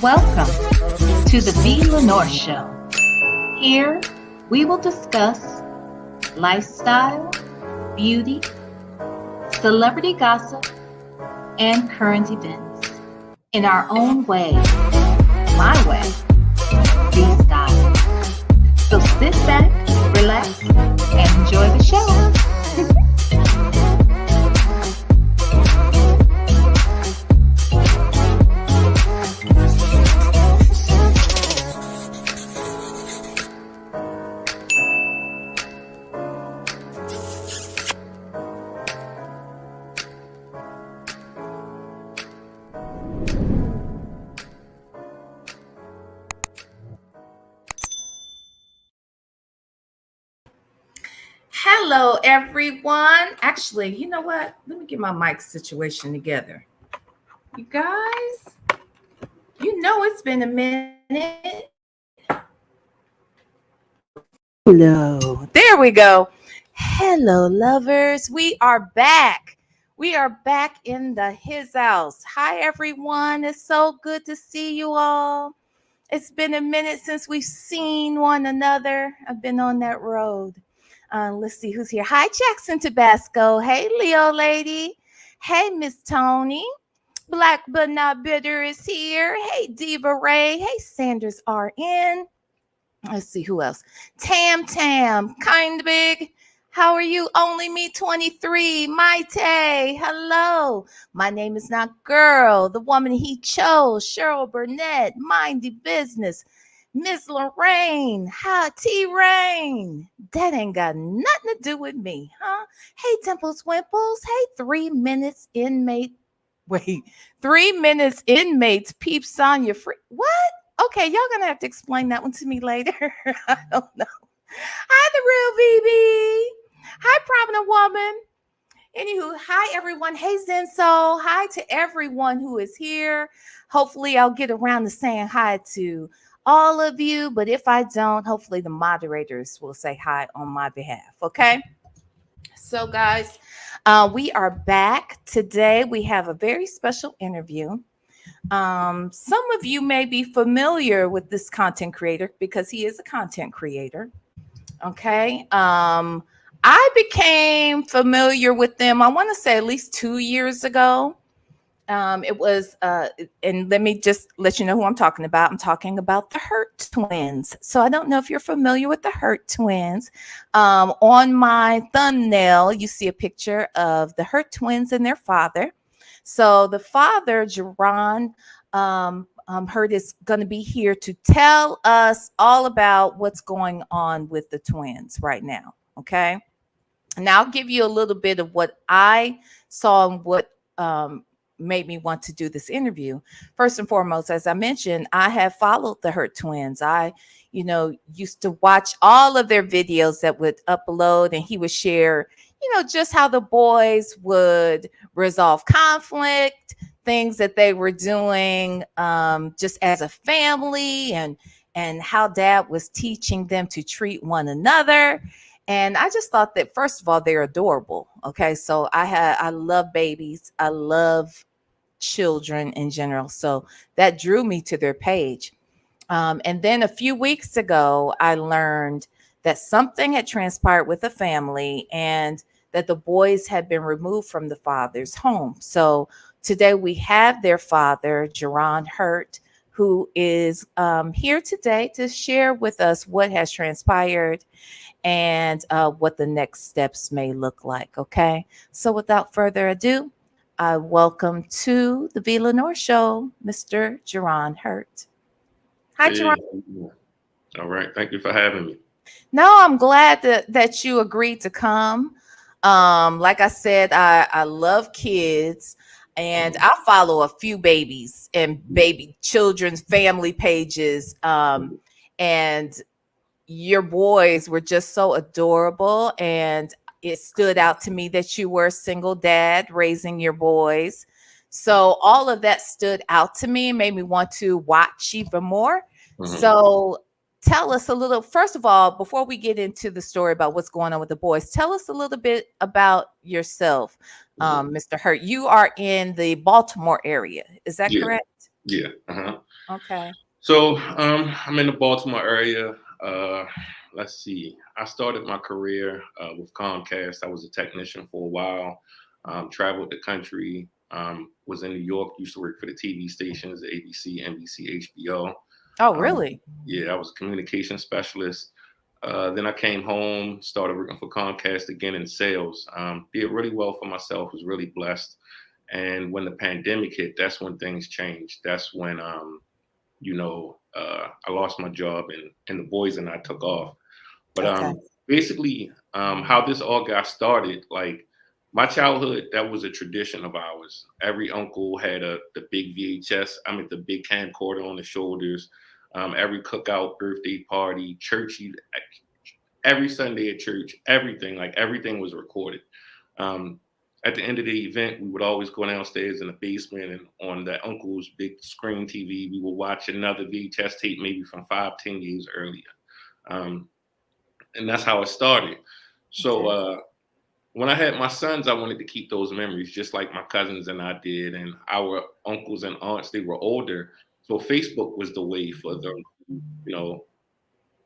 Welcome to the B. Lenore Show. Here, we will discuss lifestyle, beauty, celebrity gossip, and current events in our own way, my way, B-style. So sit back, relax, and enjoy the show. Hello, everyone. Actually, you know what? Let me get my mic situation together. You guys, you know it's been a minute. Hello. There we go. Hello, lovers. We are back. We are back in his house. Hi, everyone. It's so good to see you all. It's been a minute since we've seen one another. I've been on that road. Let's see who's here. Hi, Jackson Tabasco. Hey, Leo lady. Hey, Miss Tony. Black but not bitter is here. Hey, Diva Ray. Hey, Sanders RN. Let's see who else. Tam, kind big. How are you? Only me 23. Maite. Hello. My name is not girl. The woman he chose. Cheryl Burnett. Mindy Business. Miss Lorraine, hi, T-Rain. That ain't got nothing to do with me, huh? Hey, Dimples Wimples. Hey, 3 minutes inmate. Wait, 3 minutes inmates. Peep Sonya Free. What? Okay, y'all gonna have to explain that one to me later. I don't know. Hi, the real BB. Hi, Prominent Woman. Anywho, hi, everyone. Hey, Zenso. Hi to everyone who is here. Hopefully, I'll get around to saying hi to all of you, but if I don't, hopefully the moderators will say hi on my behalf. Okay. So guys, we are back today. We have a very special interview. Some of you may be familiar with this content creator because he is a content creator. Okay. I became familiar with them, I want to say at least 2 years ago. It was, and let me just let you know who I'm talking about. I'm talking about the Hurtt Twins. So I don't know if you're familiar with the Hurtt Twins. On my thumbnail, you see a picture of the Hurtt Twins and their father. So the father, Jerron Hurtt, is going to be here to tell us all about what's going on with the twins right now. Okay. Now I'll give you a little bit of what I saw and what, made me want to do this interview. First and foremost, as I mentioned, I have followed the Hurtt Twins. I, used to watch all of their videos that would upload, and he would share, just how the boys would resolve conflict, things that they were doing just as a family, and how dad was teaching them to treat one another. And I just thought that, first of all, they're adorable. Okay. So I love babies. I love children in general. So that drew me to their page. And then a few weeks ago, I learned that something had transpired with the family and that the boys had been removed from the father's home. So today we have their father, Jerron Hurtt, who is here today to share with us what has transpired and what the next steps may look like. Okay. So without further ado, I welcome to the V. Lenore Show, Mr. Jerron Hurtt. Hi, hey, Jerron. All right. Thank you for having me. No, I'm glad that you agreed to come. Like I said, I love kids, and I follow a few babies and baby children's family pages. And your boys were just so adorable, and it stood out to me that you were a single dad raising your boys. So all of that stood out to me and made me want to watch even more. So tell us a little, first of all, before we get into the story about what's going on with the boys, tell us a little bit about yourself, Mr. Hurtt. You are in the Baltimore area. Is that Yeah, correct? yeah. Okay. So I'm in the Baltimore area. Let's see. I started my career with Comcast. I was a technician for a while. Traveled the country. Was in New York. Used to work for the TV stations, ABC, NBC, HBO. Oh, really? Yeah, I was a communication specialist. Then I came home, started working for Comcast again in sales. Did really well for myself. Was really blessed. And when the pandemic hit, that's when things changed. That's when I lost my job and the boys and I took off. But Okay. basically, how this all got started, like my childhood, that was a tradition of ours. Every uncle had the big VHS, the big camcorder on the shoulders. Every cookout, birthday party, church, every Sunday at church, everything, like everything was recorded. Um, at the end of the event, we would always go downstairs in the basement and on the uncle's big screen TV, we would watch another VHS tape, maybe from 5, 10 years earlier. And that's how it started. So when I had my sons, I wanted to keep those memories, just like my cousins and I did. And our uncles and aunts, they were older. So Facebook was the way for them to,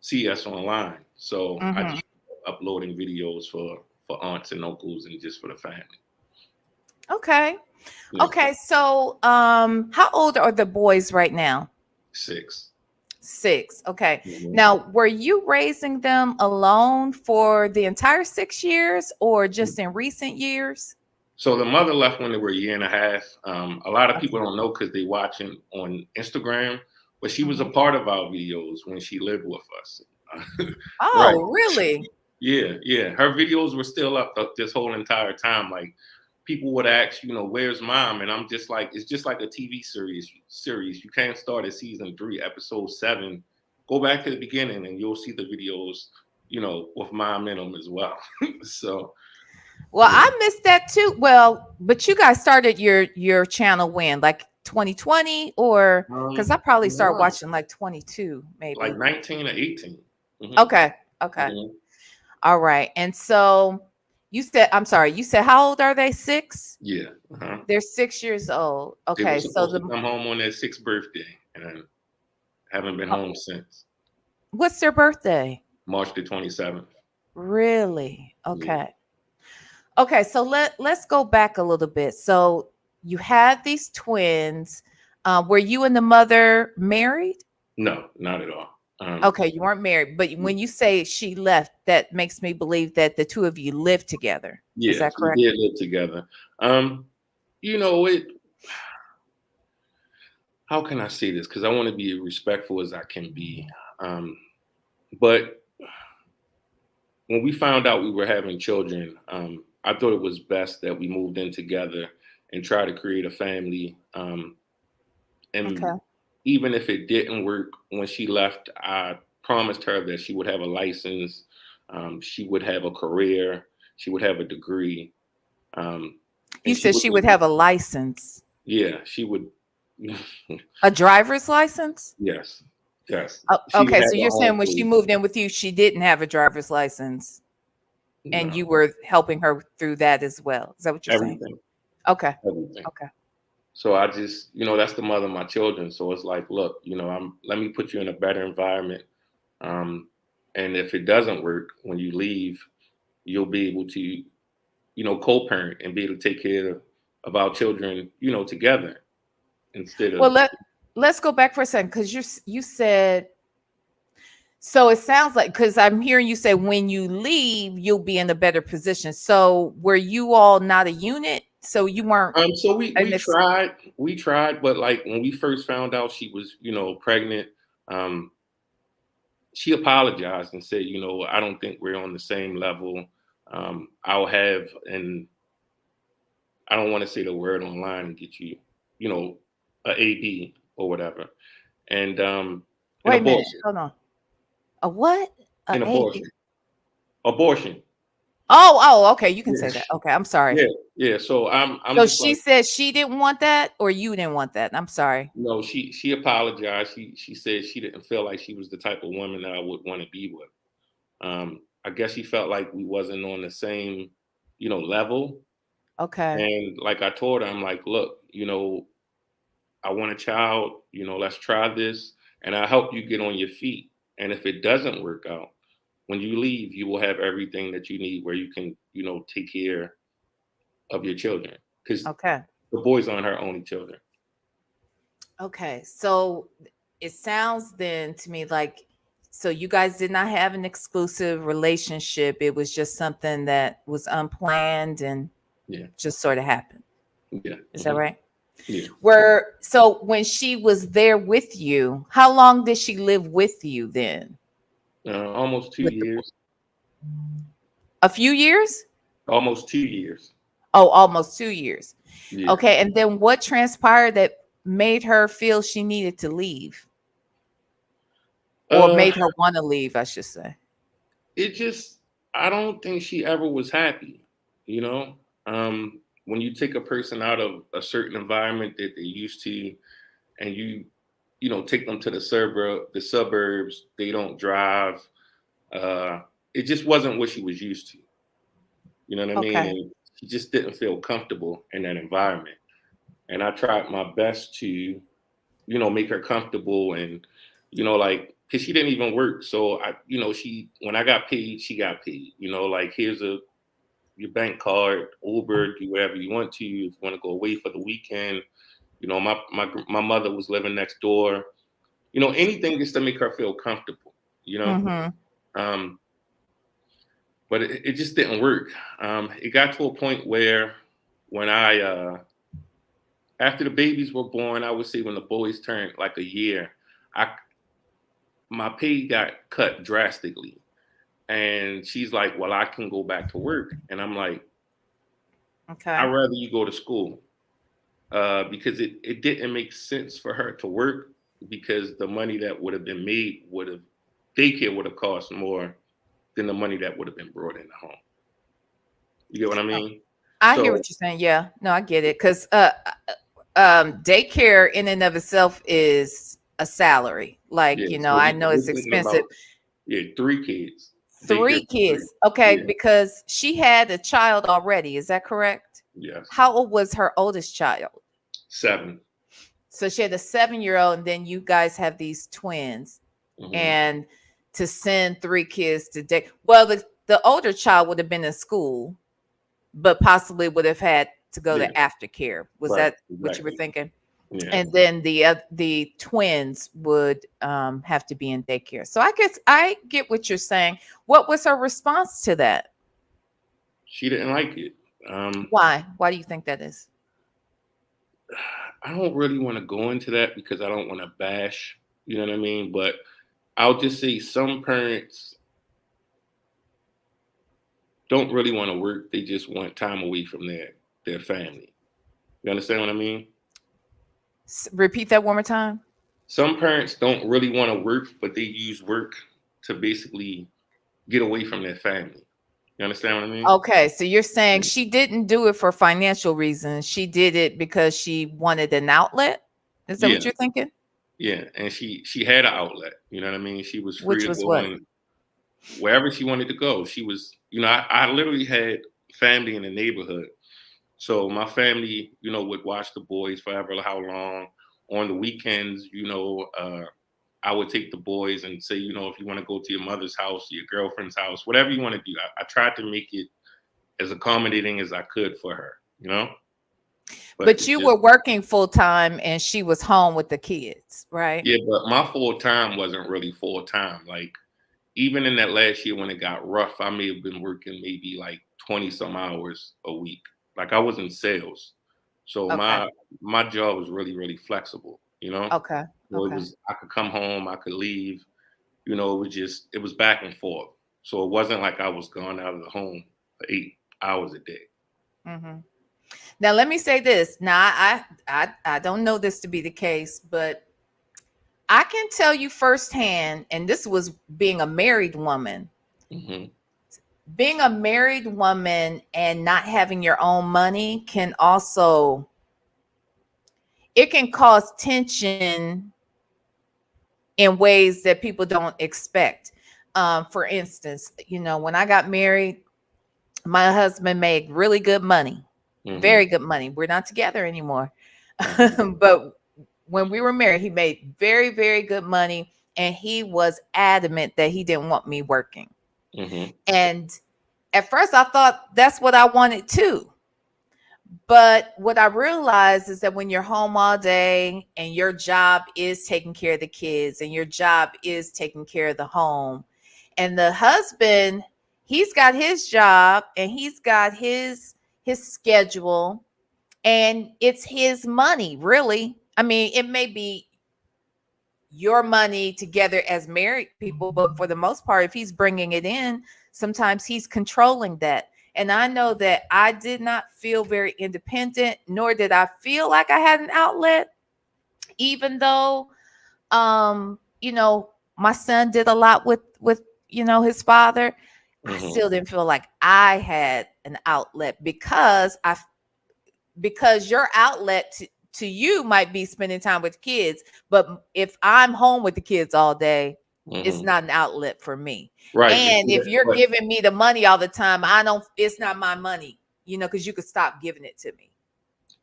see us online. So I just uploading videos for aunts and uncles and just for the family. Okay. Yeah. Okay. So, how old are the boys right now? 6. 6. Okay. Now, were you raising them alone for the entire 6 years or just in recent years? So the mother left when they were a year and a half. A lot of people don't know because they watching on Instagram, but she was a part of our videos when she lived with us. Oh, Right. really? Yeah. Her videos were still up this whole entire time. Like people would ask, where's mom? And I'm just like, it's just like a TV series. You can't start at season 3, episode 7. Go back to the beginning and you'll see the videos, with mom in them as well. So. Well, I missed that too. Well, but you guys started your channel when, like 2020, or because I probably started watching like 22, maybe. Like 19 or 18. Okay. All right. And so you said, I'm sorry, you said how old are they? 6? Yeah. They're 6 years old. They Okay. were So supposed to come home on their 6th birthday and haven't been home since. What's their birthday? March the 27th. Really? Okay. Okay, so let's go back a little bit. So you had these twins. Were you and the mother married? No, not at all. Okay, you weren't married, but when you say she left, that makes me believe that the two of you lived together. Is that correct? We did live together. It. How can I say this? Because I want to be as respectful as I can be. But when we found out we were having children, I thought it was best that we moved in together and try to create a family. And even if it didn't work, when she left, I promised her that she would have a license, she would have a career, she would have a degree. You said she would have a license. Yeah, she would. A driver's license? Yes. Okay, so you're saying when she moved in with you, she didn't have a driver's license, and you were helping her through that as well. Is that what you're saying? Okay. Everything. Okay. So I just, that's the mother of my children. So it's like, look, let me put you in a better environment. And if it doesn't work, when you leave, you'll be able to, co-parent and be able to take care of our children, together instead of. Well, let's go back for a second because you said. So it sounds like, because I'm hearing you say when you leave, you'll be in a better position. So were you all not a unit? So you weren't. So we tried, but like when we first found out she was, pregnant, she apologized and said, I don't think we're on the same level. I'll have, and I don't want to say the word online and get you, a AB or whatever. And wait a minute, hold on. A what? An abortion. Abortion. Oh, okay. You can say Yeah, that. Okay, I'm sorry. yeah, yeah. So I'm So just she like, said she didn't want that, or you didn't want that. I'm sorry. no, she apologized. She said she didn't feel like she was the type of woman that I would want to be with. I guess she felt like we wasn't on the same, level. Okay. And like I told her, I'm like, look, I want a child. Let's try this, and I'll help you get on your feet. And if it doesn't work out, when you leave, you will have everything that you need where you can, take care of your children. Because Okay. the boys aren't her only children. Okay. So it sounds then to me like, so you guys did not have an exclusive relationship. It was just something that was unplanned and Yeah, just sort of happened. yeah, Is that right? yeah. So when she was there with you, how long did she live with you then? Almost two With the years. a few years? Almost 2 years. Oh, almost 2 years. Yeah. Okay. And then what transpired that made her feel she needed to leave or Uh, made her want to leave, I should say? it just, I don't think she ever was happy. You know, when you take a person out of a certain environment that they're used to, and take them to the suburbs, they don't drive. It just wasn't what she was used to. You know what I mean? Okay. And she just didn't feel comfortable in that environment. And I tried my best to, make her comfortable and, like, cause she didn't even work. So when I got paid, she got paid, like, here's your bank card, Uber, do whatever you want to. If you want to go away for the weekend, my mother was living next door, anything just to make her feel comfortable, you know? Mm-hmm. Um, but it just didn't work. It got to a point where when after the babies were born, I would say when the boys turned like a year, I my pay got cut drastically. And she's like, well, I can go back to work. And I'm like, I'd Okay. rather you go to school. Because it didn't make sense for her to work because the money that would have been made daycare would have cost more than the money that would have been brought in the home. You get what I Oh, mean? I hear So what you're saying. Yeah. No, I get it. Because daycare in and of itself is a salary. Like, yeah, so I know it's we're thinking expensive. about, yeah, 3 kids. Daycare Three for three. kids. Okay. Yeah, Because she had a child already. Is that correct? yes. How old was her oldest child? 7. So she had a 7-year-old, and then you guys have these twins. Hmm. And to send 3 kids to day, well, the older child would have been in school, but possibly would have had to go to Yeah, aftercare. Was right, that what you were exactly. thinking? Yeah. And then the twins would have to be in daycare. So I guess I get what you're saying. What was her response to that? She didn't like it. Um, Why do you think that is? I don't really want to go into that because I don't want to bash, you know what I mean? But I'll just say some parents don't really want to work. They just want time away from their family. You understand what I mean? Repeat that one more time. Some parents don't really want to work, but they use work to basically get away from their family. You understand what I mean? Okay, so you're saying Yeah. she didn't do it for financial reasons. She did it because she wanted an outlet. Is that what Yeah. you're thinking? Yeah. And she had an outlet. You know what I mean? She was free Which to was go what? on wherever she wanted to go. She was, I literally had family in the neighborhood. So my family, would watch the boys forever, how long. On the weekends, I would take the boys and say, if you want to go to your mother's house, your girlfriend's house, whatever you want to do. I tried to make it as accommodating as I could for her. But But it you just, were working full time and she was home with the kids, right? yeah, but my full time wasn't really full time. Like, even in that last year when it got rough, I may have been working maybe like 20 some hours a week. Like, I was in sales. So Okay. my job was really, really flexible. Okay. So it Okay. was, I could come home, I could leave, it was back and forth. So it wasn't like I was gone out of the home for 8 hours a day. Hmm. Now let me say this. Now I don't know this to be the case, but I can tell you firsthand, and this was being a married woman. Hmm. being a married woman and not having your own money can also, it can cause tension in ways that people don't expect. For instance, when I got married, my husband made really good money, Mm-hmm. very good money. We're not together anymore. Mm-hmm. But when we were married, he made very, very good money. And he was adamant that he didn't want me working. Mm-hmm. And at first, I thought that's what I wanted too. But what I realized is that when you're home all day and your job is taking care of the kids and your job is taking care of the home, and the husband, he's got his job and he's got his schedule, and it's his money, really. I mean, it may be your money together as married people, but for the most part, if he's bringing it in, sometimes he's controlling that. And I know that I did not feel very independent, nor did I feel like I had an outlet, even though my son did a lot with his father. I Mm-hmm. still didn't feel like I had an outlet, because your outlet to you might be spending time with kids, but if I'm home with the kids all day, it's Mm-hmm. not an outlet for me. Right. But And see if that, you're but giving me the money all the time, I don't it's not my money, because you could stop giving it to me.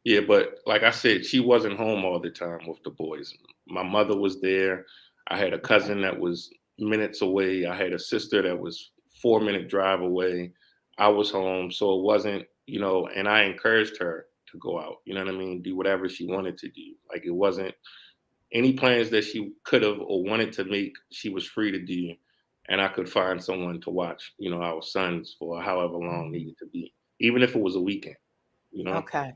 yeah, but like I said, she wasn't home all the time with the boys. My mother was there. I had a Okay. cousin that was minutes away. I had a sister that was 4 minute drive away. I was home, so it wasn't, and I encouraged her to go out. You know what I mean? Do whatever she wanted to do. Like it wasn't any plans that she could have or wanted to make. She was free to do, and I could find someone to watch, our sons for however long needed to be, even if it was a weekend. You know. Okay.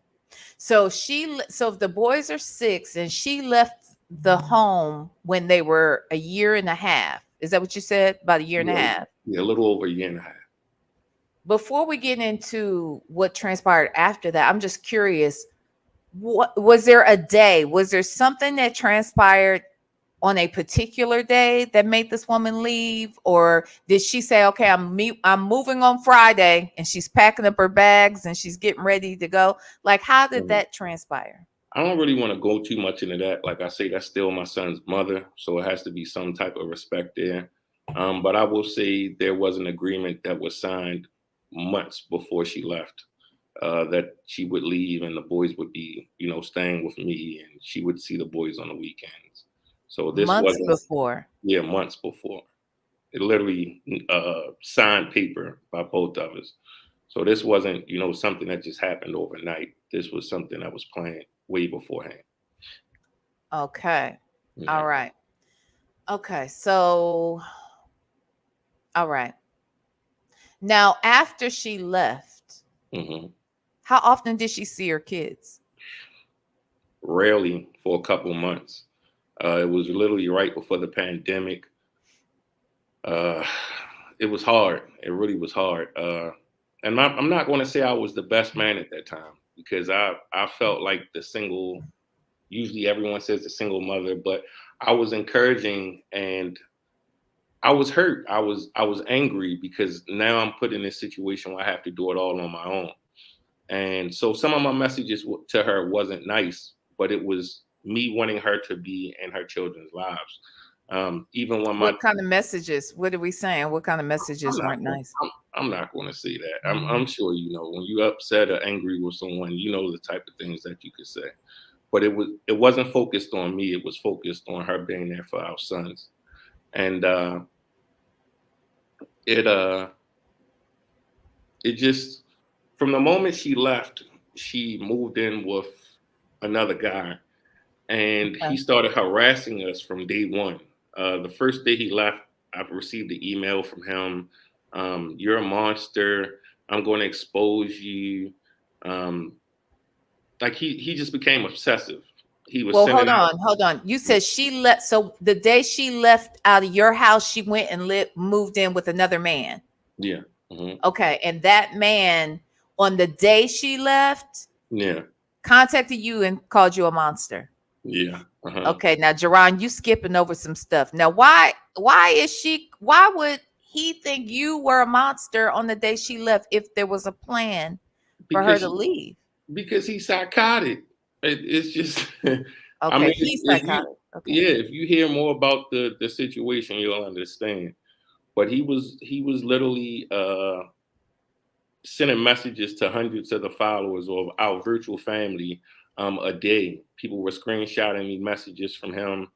So if the boys are 6 and she left the home when they were a year and a half. Is that what you said? About a year and a Yeah, half. yeah, a little over a year and a half. Before we get into what transpired after that, I'm just curious. What was there a day? Was there something that transpired on a particular day that made this woman leave, or did she say, "Okay, I'm moving on Friday," and she's packing up her bags and she's getting ready to go? Like, how did Um, that transpire? I don't really want to go too much into that. Like I say, that's still my son's mother, so it has to be some type of respect there. But I will say there was an agreement that was signed months before she left, that she would leave and the boys would be, staying with me, and she would see the boys on the weekends. So this Months wasn't, before. yeah, months before. It literally signed paper by both of us. So this wasn't, something that just happened overnight. This was something that was planned way beforehand. Okay. Yeah. All right. Okay. So, all right. Now, after she left, Hmm. how often did she see her kids? Rarely for a couple months. It was literally right before the pandemic. Uh, it was hard. It really was hard. And I'm not going to say I was the best man at that time because I felt like the single. Usually everyone says the single mother, but I was encouraging and I was hurt. I was angry because now I'm put in this situation where I have to do it all on my own. And so some of my messages to her wasn't nice, but it was me wanting her to be in her children's lives. Even when What kind of messages? What are we saying? What kind of I'm messages not weren't gonna, nice? I'm not going to say that. I'm sure when you upset or angry with someone, the type of things that you could say. But it wasn't focused on me. It was focused on her being there for our sons. And it it just from the moment she left, she moved in with another guy, and he Okay. started harassing us from day one. The first day he left, I've received an email from him. You're a monster. I'm going to expose you. Um, like he just became obsessive. He was Well, sending out. hold on. You said she left. So the day she left out of your house, she went and moved in with another man. Yeah. Hmm. Okay. And that man, on the day she left, Yeah. contacted you and called you a monster. Yeah. Uh-huh. Okay. Now, Jerron, you skipping over some stuff. Now, why would he think you were a monster on the day she left if there was a plan for her because to leave? because he's psychotic. It's just, I Okay, mean, he's if you, psychotic. Okay. yeah, if you hear more about the situation, you'll understand. But he was literally sending messages to hundreds of the followers of our virtual family a day. People were screenshotting me messages from him.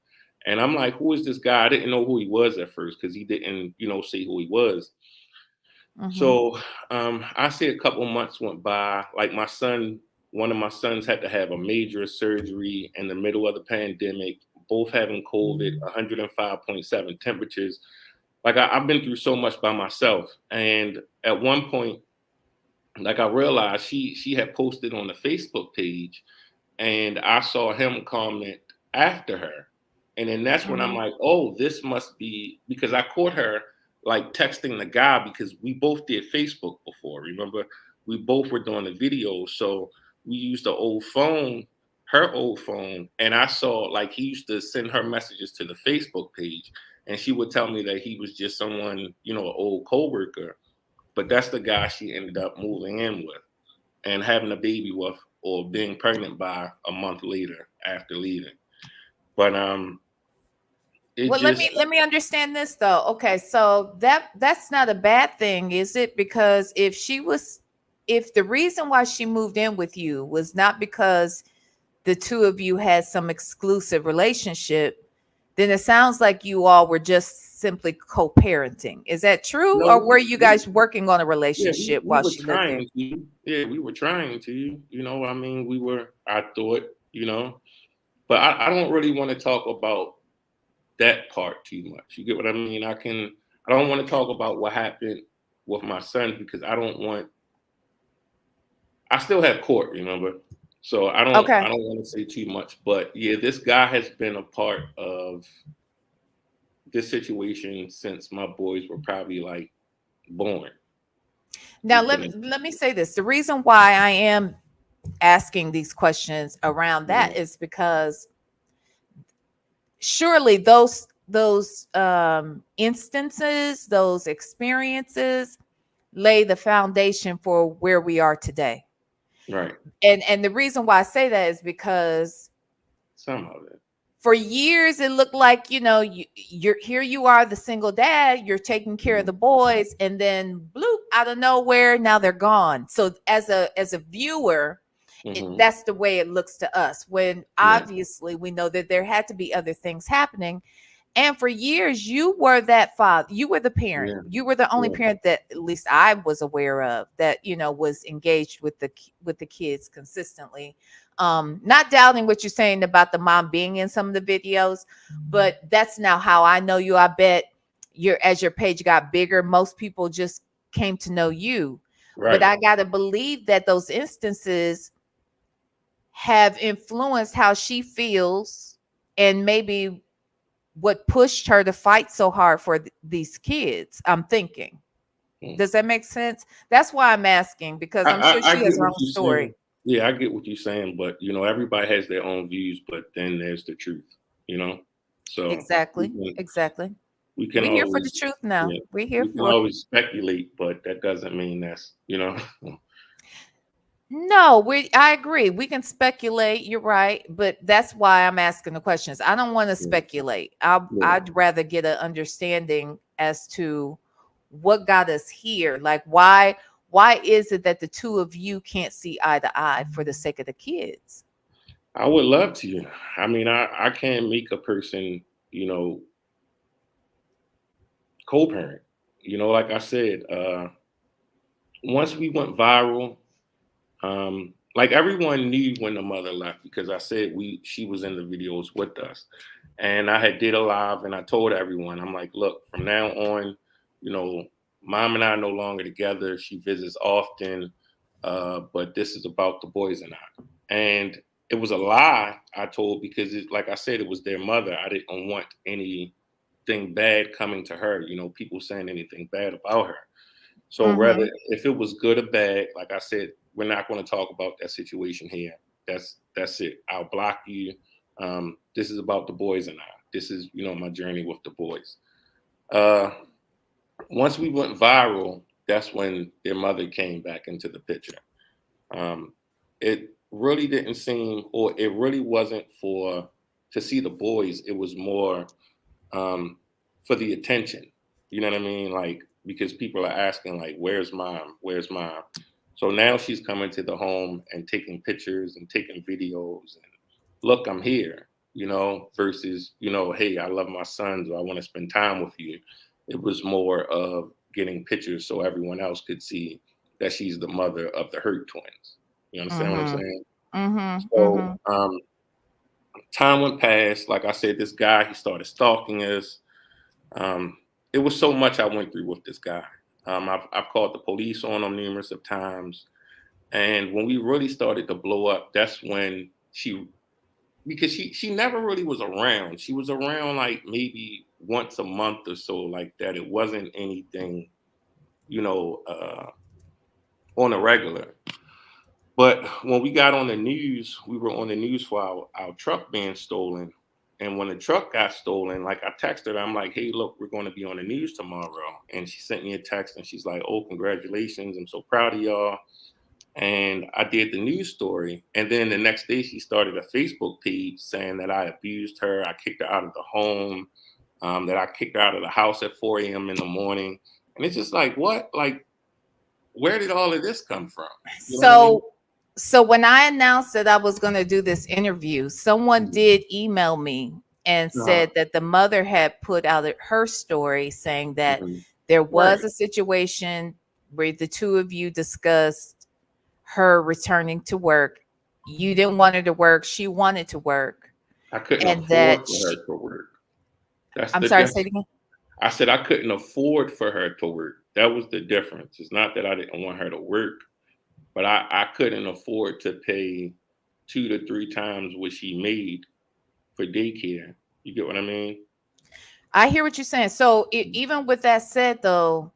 And I'm like, who is this guy? I didn't know who he was at first because he didn't, say who he was. Mm-hmm. So I say a couple months went by. Like one of my sons had to have a major surgery in the middle of the pandemic, both having COVID, 105.7 temperatures. Like I've been through so much by myself. And at one point, like I realized she had posted on the Facebook page, and I saw him comment after her. And then that's when I'm Mm-hmm. like, oh, this must be, because I caught her like texting the guy because we both did Facebook before. Remember, we both were doing the videos. So we used the old phone, her old phone, and I saw like he used to send her messages to the Facebook page. And she would tell me that he was just someone, an old coworker. But that's the guy she ended up moving in with and having a baby with, or being pregnant by a month later after leaving. But it Well, let just me let me understand this though. Okay, so that's not a bad thing, is it? Because if the reason why she moved in with you was not because the two of you had some exclusive relationship, then it sounds like you all were just simply co-parenting. Is that true? no, Or were you guys working on a yeah, relationship we while were she lived there? trying to. Yeah, we were trying to. I mean, I thought, but I don't really want to talk about that part too much. You get what I mean? I don't want to talk about what happened with my son because I still have court, remember? So Okay. I don't want to say too much, but yeah, this guy has been a part of this situation since my boys were probably like born. Now He's let been me in, let me say this. The reason why I am asking these questions around that yeah, is because surely those instances, those experiences lay the foundation for where we are today. right. And the reason why I say that is because Some of it. for years it looked like, you're here, you are the single dad, you're taking care of the Mhm, boys, and then bloop, out of nowhere, now they're gone. So as a viewer, mhm, that's the way it looks to us, when right. obviously we know that there had to be other things happening. And for years, you were that father. You were the parent. Yeah, You were the only yeah, parent that at least I was aware of that, was engaged with the kids consistently. Not doubting what you're saying about the mom being in some of the videos, but that's now how I know you. I bet as your page got bigger, most people just came to know you. But right. I gotta believe that those instances have influenced how she feels, and maybe what pushed her to fight so hard for these kids. I'm thinking. Mm. Does that make sense? That's why I'm asking, because I'm sure I she has get her what own you're story. saying. Yeah, I get what you're saying, but everybody has their own views, but then there's the truth, you know. So we Exactly. can Exactly. we can We're here for the always, truth now. yeah, We're here we can for. always speculate, but that doesn't mean that's. No, I agree. We can speculate, you're right, but that's why I'm asking the questions. I don't want to Yeah, speculate. yeah. I'd rather get an understanding as to what got us here. Like, why is it that the two of you can't see eye to eye for the sake of the kids? I would love to. I mean, I can't make a person, you know, co-parent. Like I said, once we went viral, like everyone knew when the mother left because I said she was in the videos with us. And I had did a live and I told everyone, I'm like, look, from now on, you know, mom and I are no longer together. She visits often, but this is about the boys and I. And it was a lie I told because, like I said, it was their mother. I didn't want anything bad coming to her, people saying anything bad about her. So Mm-hmm. rather, if it was good or bad, like I said, we're not going to talk about that situation here. That's it. I'll block you. This is about the boys and I. This is my journey with the boys. Uh, once we went viral, that's when their mother came back into the picture. Um, it really didn't seem, or it really wasn't for to see the boys. It was more for the attention. You know what I mean? Like because people are asking, like, "Where's mom? Where's mom?" So now she's coming to the home and taking pictures and taking videos and look, I'm here. Versus hey, I love my sons, or I want to spend time with you. It was more of getting pictures so everyone else could see that she's the mother of the Hurtt twins. You understand what I'm Mhm. saying? Mhm. So Mhm. time went past. Like I said, this guy, he started stalking us. Um, it was so much I went through with this guy. I've called the police on him numerous of times. And when we really started to blow up, that's when because she never really was around. She was around like maybe once a month or so, like that. It wasn't anything, you know, uh, on a regular. But when we got on the news, we were on the news for our truck being stolen. And when the truck got stolen, like I texted her, I'm like, hey, look, we're going to be on the news tomorrow. And she sent me a text and she's like, oh, congratulations. I'm so proud of y'all. And I did the news story. And then the next day, she started a Facebook page saying that I abused her. I kicked her out of the home, that I kicked her out of the house at 4 a.m. in the morning. And it's just like, what? Like, where did all of this come from? You know what I mean? So when I announced that I was going to do this interview, someone did email me and Uh-huh. said that the mother had put out her story saying that Mhm. there Right. was a situation where the two of you discussed her returning to work. You didn't want her to work, she wanted to work, I couldn't and afford that for her to work. That's I'm the sorry, say difference. it again. I said I couldn't afford for her to work. That was the difference. It's not that I didn't want her to work, but I couldn't afford to pay 2 to 3 times what she made for daycare. You get what I mean? I hear what you're saying. So even with that said, though,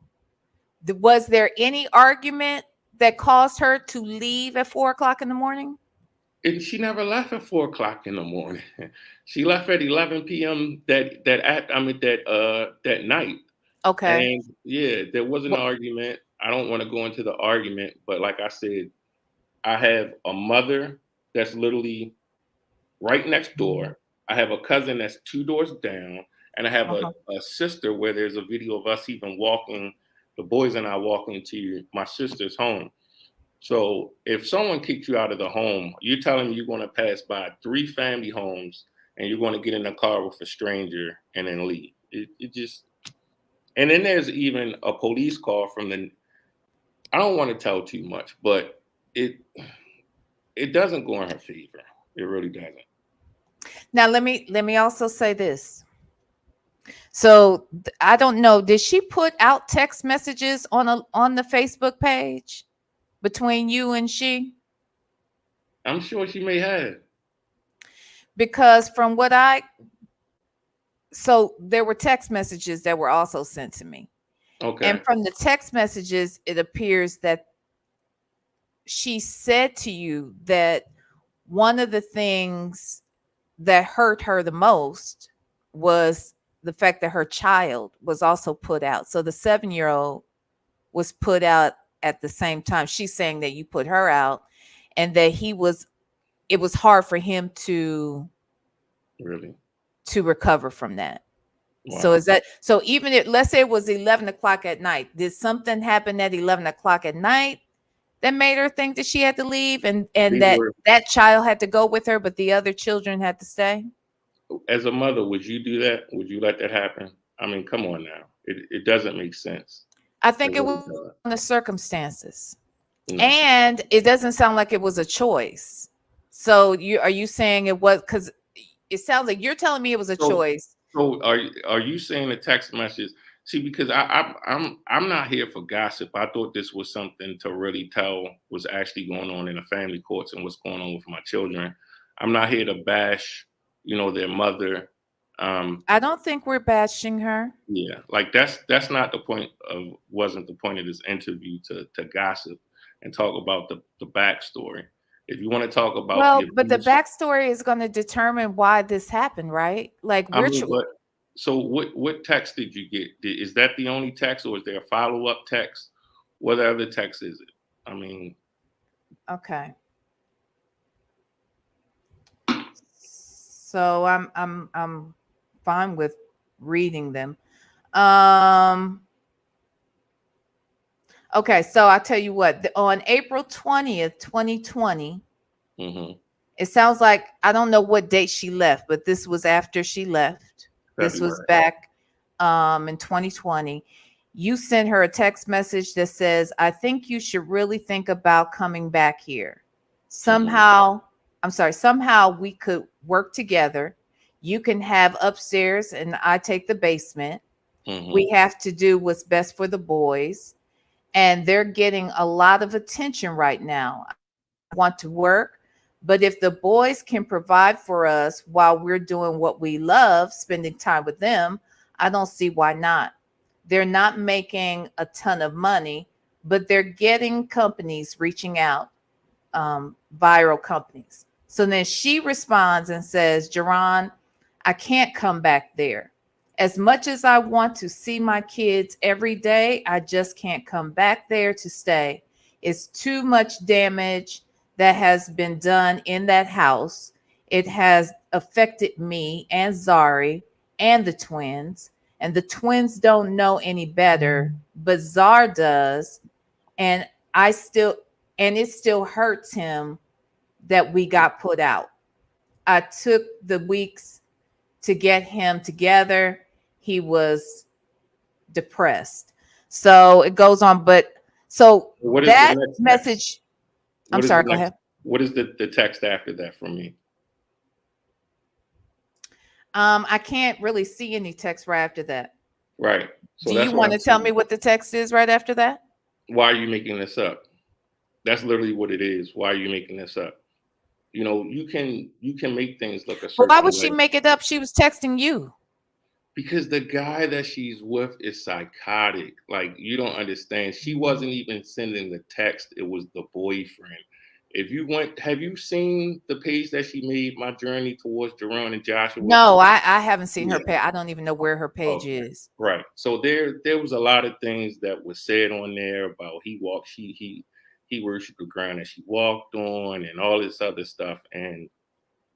was there any argument that caused her to leave at 4 o'clock in the morning? And she never left at 4 o'clock in the morning. She left at 11 p.m. that night. Okay. And yeah, there was an Well, argument. I don't want to go into the argument, but like I said, I have a mother that's literally right next door. I have a cousin that's 2 doors down, and I have uh-huh. a sister where there's a video of us even walking, the boys and I walking to my sister's home. So if someone kicked you out of the home, you're telling me you're going to pass by 3 family homes and you're going to get in a car with a stranger and then leave. It just, and then there's even a police call from the, I don't want to tell too much, but it it doesn't go in her favor. It really doesn't. Now let me also say this. So I don't know. Did she put out text messages on the Facebook page between you and she? I'm sure she may have. Because from what I so there were text messages that were also sent to me. And Okay. from the text messages, it appears that she said to you that one of the things that hurt her the most was the fact that her child was also put out. So the 7-year old was put out at the same time. She's saying that you put her out and that it was hard for him Really? to recover from that. So Wow. is that so even if let's say it was 11 o'clock at night, did something happen at 11 o'clock at night that made her think that she had to leave and They that were, that child had to go with her, but the other children had to stay? as a mother, would you do that? Would you let that happen? I mean, come on now. It doesn't make sense. I It think it really was does. on the circumstances. No. And it doesn't sound like it was a choice. So are you saying it was because it sounds like you're telling me it was a So choice. so are you saying the text message? See, because I'm not here for gossip. I thought this was something to really tell what's actually going on in the family courts and what's going on with my children. I'm not here to bash, their mother. I don't think we're bashing her. Yeah, like that's not the point of wasn't the point of this interview to gossip and talk about the backstory. If you want to talk about the Well, but the abuse, backstory is going to determine why this happened, right? Like I mean, but So what text did you get? Is that the only text, or is there a follow up text? What other text is it? I mean, Okay. So I'm fine with reading them. Um okay, so I tell you what, on April 20th, 2020, mm-hmm. it sounds like I don't know what date she left, but this was after she left. This was February. back in 2020. You sent her a text message that says, "I think you should really think about coming back here. Mm-hmm. Somehow, I'm sorry, somehow we could work together. You can have upstairs and I take the basement. Mm-hmm. We have to do what's best for the boys, and they're getting a lot of attention right now. I want to work, but if the boys can provide for us while we're doing what we love, spending time with them, I don't see why not. They're not making a ton of money, but they're getting companies reaching out, viral companies." So then she responds and says, "Jerron, I can't come back there. As much as I want to see my kids every day, I just can't come back there to stay. It's too much damage that has been done in that house. It has affected me and Zari and the twins. And the twins don't know any better, but Zar does. And I still, and it still hurts him that we got put out. I took the weeks to get him together. He was depressed." So it goes on, but so What is the that next text? message, I'm What is the sorry, go next? ahead. What is the text after that from me? I can't really see any text right after that. Right. So Do you that's what want I'm to tell me saying. what the text is right after that? Why are you making this up? That's literally what it is. Why are you making this up? You can make things look a But why certain would she way. make it up? She was texting you. Because the guy that she's with is psychotic. Like, you don't understand. She wasn't even sending the text, it was the boyfriend. If you went, have you seen the page that she made, My Journey Towards Jerron and Joshua? No, I haven't seen her Yeah. page. I don't even know where her page Okay. is. Right. So there was a lot of things that was said on there about he worshiped the ground that she walked on and all this other stuff. And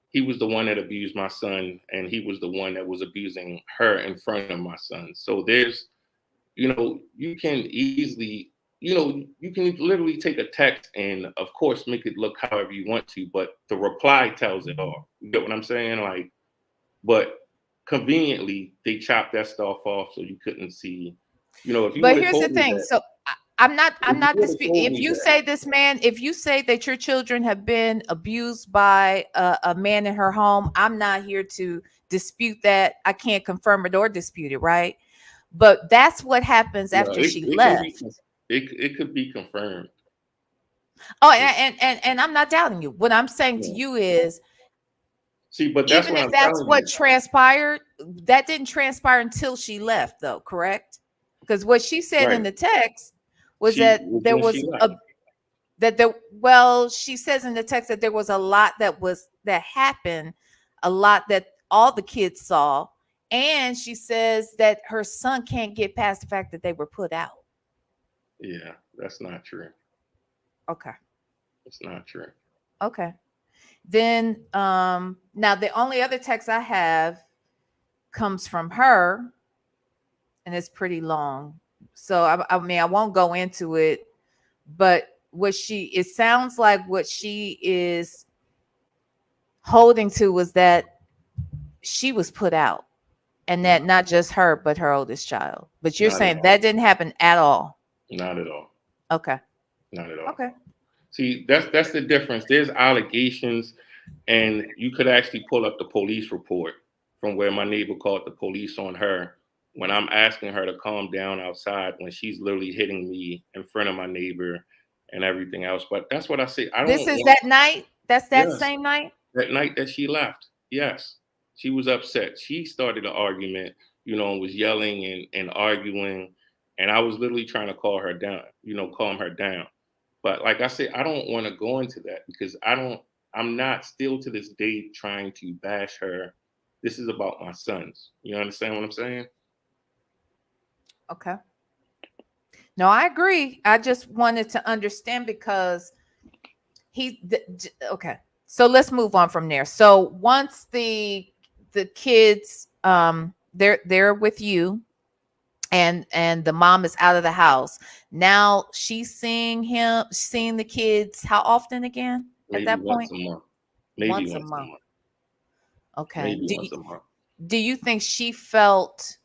he was the one that abused my son, and he was the one that was abusing her in front of my son. So you can easily, you can literally take a text and, of course, make it look however you want to, but the reply tells it all. You get what I'm saying? Like, but conveniently, they chopped that stuff off so you couldn't see. If you But would have here's the told me thing. that, So I'm not, if you would have told if me you that, say this man, if you say that your children have been abused by a man in her home, I'm not here to dispute that. I can't confirm it or dispute it, right? But that's what happens no, after it, she it can be, left. it could be confirmed. Oh, and I'm not doubting you. What I'm saying to Yeah. you is, See, but that's even what if I'm that's telling what you. transpired, that didn't transpire until she left, though, correct? Because what she said in Right. the text was She that was there when was she left. a that there well, she says in the text that there was a lot that happened, a lot that all the kids saw, and she says that her son can't get past the fact that they were put out. Yeah, that's not true. Okay. It's not true. Okay. Then now the only other text I have comes from her, and it's pretty long. So I mean I won't go into it, but it sounds like what she is holding to was that she was put out, and No, that not just her but her oldest child. But you're not at saying all. that didn't happen at all. Not at all. Okay. Not at all. Okay. See, that's the difference. There's allegations, and you could actually pull up the police report from where my neighbor called the police on her when I'm asking her to calm down outside when she's literally hitting me in front of my neighbor and everything else. But that's what I say. I This don't is want. that night. That's that Yes, same night. that night that she left. Yes, she was upset. She started an argument, and was yelling and arguing, and I was literally trying to call her down, calm her down. But like I said, I don't want to go into that because I'm not still to this day trying to bash her This is about my sons. You understand what I'm saying? Okay. No, I agree. I just wanted to understand because okay. So let's move on from there. So once the kids they're with you and the mom is out of the house. Now she's seeing the kids how often again at Maybe that once point? a month. Maybe Once a once a month. month. Okay. Maybe once a month. Do you think she felt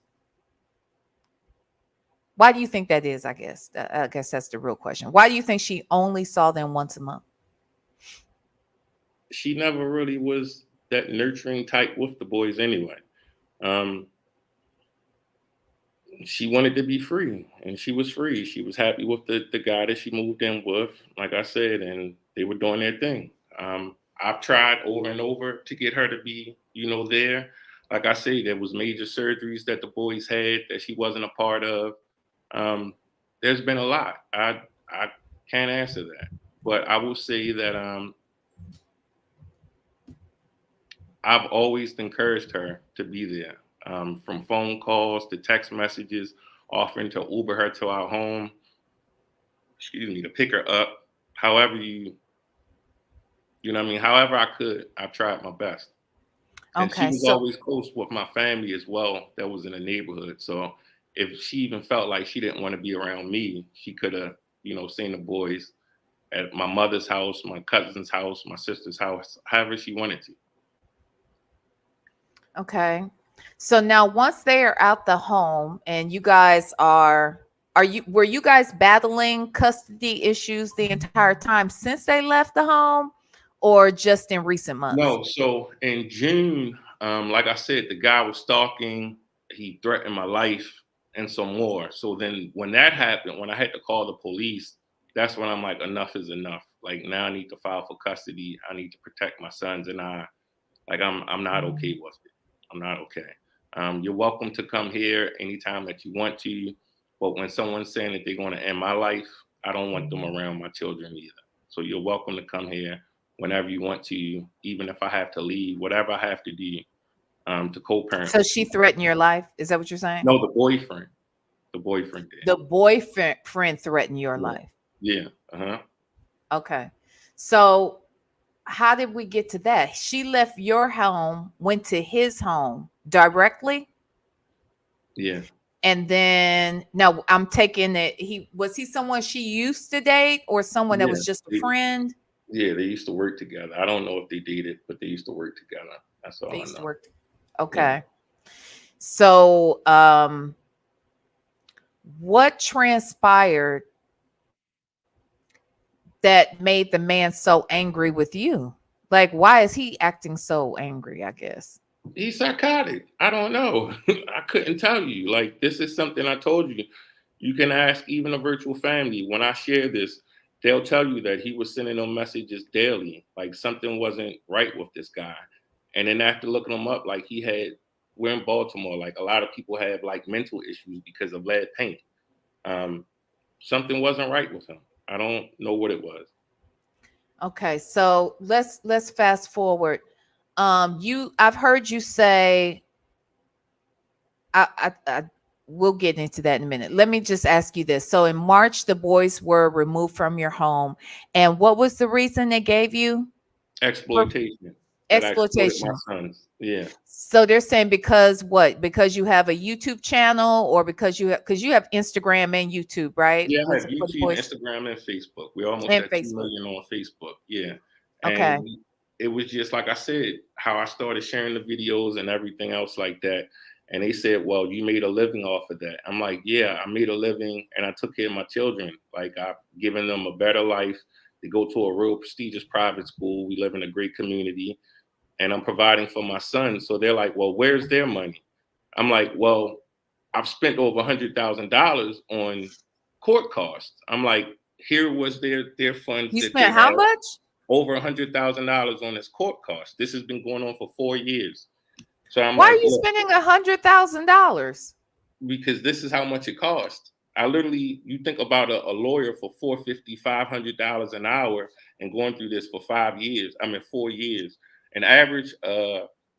why do you think that is? I guess that's the real question. Why do you think she only saw them once a month? She never really was that nurturing type with the boys anyway. Um, she wanted to be free, and she was free. She was happy with the guy that she moved in with, like I said, and they were doing their thing. I've tried over and over to get her to be, there. Like I say, there was major surgeries that the boys had that she wasn't a part of. Um, there's been a lot. I can't answer that, but I will say that I've always encouraged her to be there, from phone calls to text messages, offering to Uber her to our home, excuse me, to pick her up. However you know what I mean? However I could, I've tried my best. And she Okay. was So always close with my family as well that was in the neighborhood. So if she even felt like she didn't want to be around me, she could have, seen the boys at my mother's house, my cousin's house, my sister's house, however she wanted to. okay. So now once they are out the home and you guys are you were you guys battling custody issues the entire time since they left the home or just in recent months? No, so in June, like I said, the guy was stalking, he threatened my life and some more. So then when that happened, when I had to call the police, that's when I'm like, enough is enough. Like now I need to file for custody. I need to protect my sons and I'm not okay with it. I'm not okay. You're welcome to come here anytime that you want to, but when someone's saying that they're going to end my life, I don't want them around my children either. So you're welcome to come here whenever you want to, even if I have to leave, whatever I have to do, to co-parent So with she you. threatened your life? Is that what you're saying? No, the boyfriend did. The boyfriend threatened your Yeah, life. yeah, uh-huh, Okay. So how did we get to that? She left your home, went to his home directly, yeah, and then now I'm taking it he someone she used to date or someone that yeah. was just a They, friend? yeah, they used to work together. I don't know if they dated, but they used to work together. That's They all I used to know. work. Yeah. Okay. So what transpired that made the man so angry with you? Like why is he acting so angry, I guess? He's psychotic. I don't know. I couldn't tell you. Like, this is something I told you. You can ask even a virtual family. When I share this, they'll tell you that he was sending them messages daily. Like, something wasn't right with this guy. And then after looking him up, like, we're in Baltimore. Like, a lot of people have, like, mental issues because of lead paint. Um, Something wasn't right with him. I don't know what it was. Okay, so let's fast forward. I've heard you say I we'll get into that in a minute. Let me just ask you this. So in March, the boys were removed from your home, and what was the reason they gave you for Exploitation. That I exploited my exploitation? sons. Yeah. So they're saying because what? Because you have a YouTube channel, or because you have Instagram and YouTube, right? Yeah, I Was have it for the YouTube, boys Instagram, and Facebook. We're almost and at 2 Facebook? million on Facebook. Yeah. Okay. And it was just like I said, how I started sharing the videos and everything else like that. And they said, well, you made a living off of that. I'm like, yeah, I made a living and I took care of my children. Like I've given them a better life. They go to a real prestigious private school. We live in a great community and I'm providing for my sons. So they're like, well, where's their money? I'm like, well, I've spent over $100,000 on court costs. I'm like, here was their funds You that they spent how had much? over $100,000 on this court cost. This has been going on for 4 years. So I'm Why are like, you look, spending $100,000? because this is how much it costs. I literally, you think about a lawyer for $450, $500 an hour and going through this for 5 years. I mean, 4 years. An average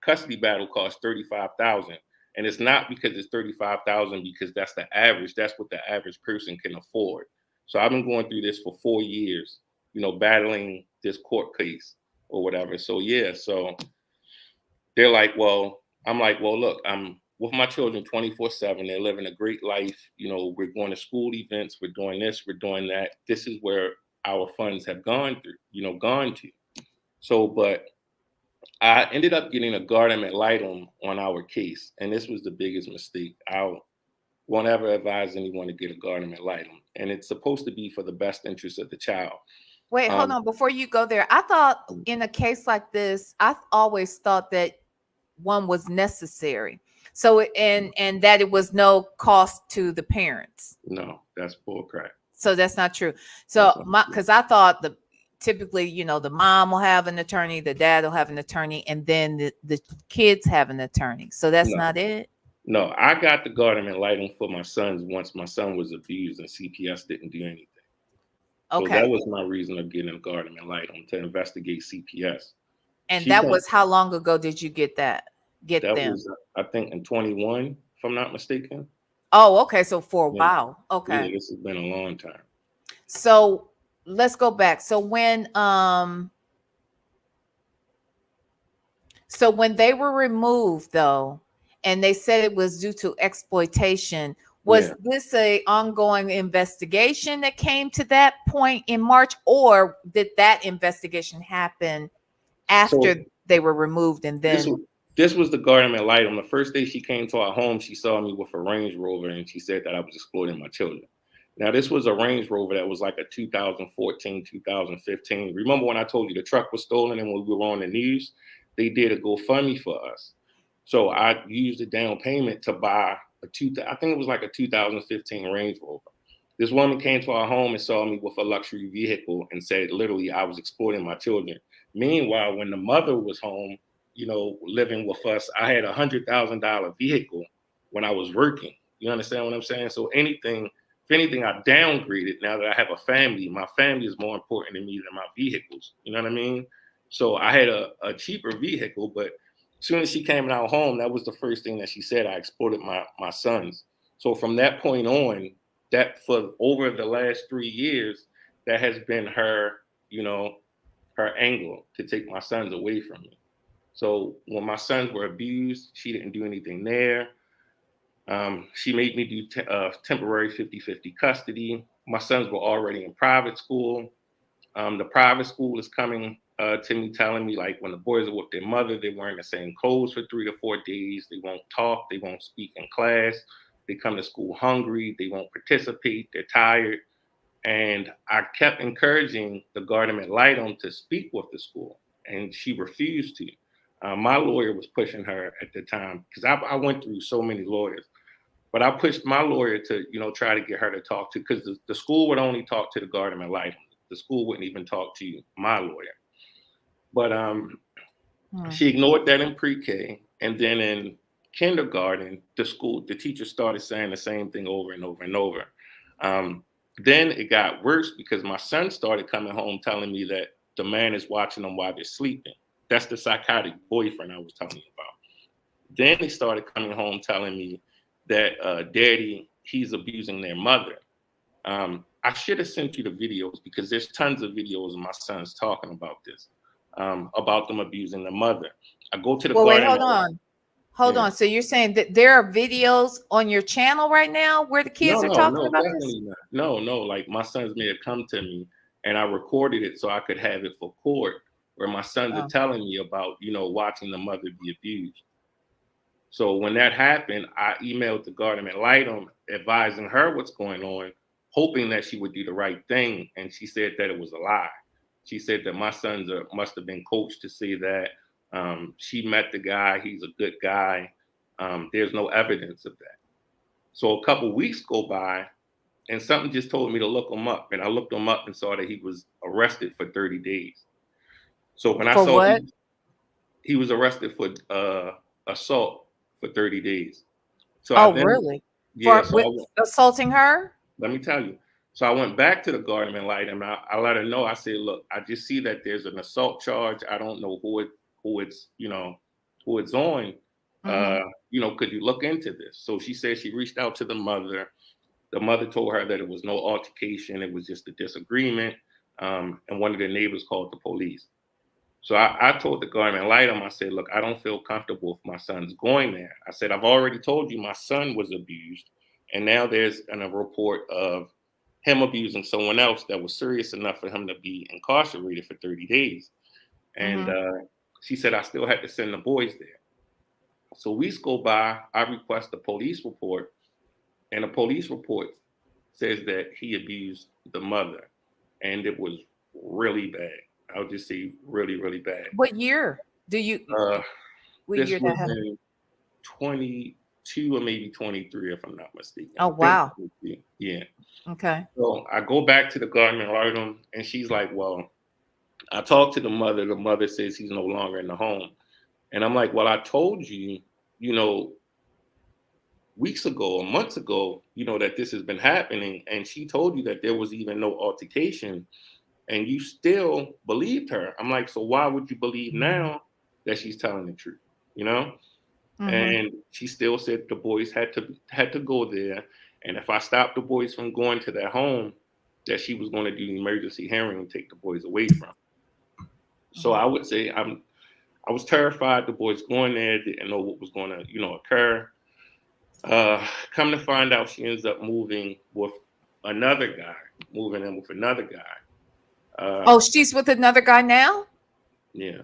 custody battle costs $35,000. And it's not because it's $35,000 because that's the average. That's what the average person can afford. So I've been going through this for 4 years, battling this court case or whatever. So yeah, so they're like, well, I'm like, well, look, I'm with my children 24/7. They're living a great life. We're going to school events. We're doing this. We're doing that. This is where our funds have gone to. So, but I ended up getting a guardian ad litem on our case, and this was the biggest mistake. I won't ever advise anyone to get a guardian ad litem, and it's supposed to be for the best interest of the child. Wait, hold on. Before you go there, I thought in a case like this, I always thought that one was necessary. So, and that it was no cost to the parents. No, that's bullcrap. So that's not true. So because I thought typically, the mom will have an attorney, the dad will have an attorney, and then the kids have an attorney. So that's not it. No, I got the guardian ad litem for my sons once my son was abused and CPS didn't do anything. Okay. So that was my reason of getting a guardian ad litem, to investigate CPS. And that was how long ago did you get that? That was, I think, in 21, if I'm not mistaken. Oh, okay. So for a while. Okay. Yeah, this has been a long time. So let's go back. So when they were removed, though, and they said it was due to exploitation, was this a ongoing investigation that came to that point in March, or did that investigation happen after they were removed? And then this was the guardian ad litem. The first day she came to our home, she saw me with a Range Rover, and she said that I was exploiting my children. Now, this was a Range Rover that was like a 2014, 2015. Remember when I told you the truck was stolen, and when we were on the news, they did a GoFundMe for us. So I used the down payment to buy I think it was like a 2015 Range Rover. This woman came to our home and saw me with a luxury vehicle and said, literally, I was exploiting my children. Meanwhile, when the mother was home, living with us, I had $100,000 vehicle when I was working. You understand what I'm saying? So if anything, I downgraded now that I have a family. My family is more important to me than my vehicles. You know what I mean? So I had a cheaper vehicle, but as soon as she came in our home, that was the first thing that she said. I exploited my sons. So from that point on, that for over the last 3 years, that has been her, her angle to take my sons away from me. So when my sons were abused, she didn't do anything there. She made me do temporary 50-50 custody. My sons were already in private school. The private school is coming to me, telling me, like, when the boys are with their mother, they're wearing the same clothes for 3 to 4 days. They won't talk. They won't speak in class. They come to school hungry. They won't participate. They're tired. And I kept encouraging the guardian ad litem to speak with the school, and she refused to. My lawyer was pushing her at the time, because I went through so many lawyers. But I pushed my lawyer to, try to get her to talk to, because the school would only talk to the guardian ad litem. The school wouldn't even talk to my lawyer. But she ignored that in pre-K. And then in kindergarten, the teacher started saying the same thing over and over and over. Then it got worse, because my son started coming home telling me that the man is watching them while they're sleeping. That's the psychotic boyfriend I was telling you about. Then he started coming home telling me that daddy, he's abusing their mother. I should have sent you the videos, because there's tons of videos of my sons talking about this, about them abusing the mother. I go to the wait, hold on. So you're saying that there are videos on your channel right now where the kids are talking about this? No. Like, my sons may have come to me and I recorded it so I could have it for court, where my sons are telling me about, watching the mother be abused. So when that happened, I emailed the guardian ad litem advising her what's going on, hoping that she would do the right thing. And she said that it was a lie. She said that my sons must have been coached to say that. She met the guy. He's a good guy. There's no evidence of that. So a couple weeks go by, and something just told me to look him up. And I looked him up and saw that he was arrested for 30 days. So when I saw he was arrested for assault for 30 days. So really? Yeah. Assaulting her? Let me tell you. So I went back to the guardian ad litem, and I let her know. I said, look, I just see that there's an assault charge. I don't know who it's, who it's on, Mm-hmm. could you look into this? So she said she reached out to the mother. The mother told her that it was no altercation, it was just a disagreement. And one of the neighbors called the police. So I told the guardian ad litem, I said, look, I don't feel comfortable if my son's going there. I said, I've already told you my son was abused. And now there's a report of him abusing someone else that was serious enough for him to be incarcerated for 30 days. And Mm-hmm. she said, I still had to send the boys there. So weeks go by, I request a police report, and the police report says that he abused the mother. And it was really bad. I'll just say really, really bad. What year do you? Uh, What this year that was happened? in 22 or maybe 23, if I'm not mistaken. Oh, I think wow. 23. Yeah. Okay. So I go back to the guardian ad litem, and she's like, well, I talked to the mother. The mother says he's no longer in the home. And I'm like, well, I told you, you know, weeks ago or months ago, that this has been happening. And she told you that there was even no altercation, and you still believed her. I'm like, so why would you believe now that she's telling the truth? You know? Mm-hmm. And she still said the boys had to go there. And if I stopped the boys from going to their home, that she was going to do an emergency hearing and take the boys away from. So Mm-hmm. I would say I was terrified the boys going there, didn't know what was going to, occur. Come to find out, she ends up moving with another guy, moving in with another guy. Oh, she's with another guy now? Yeah,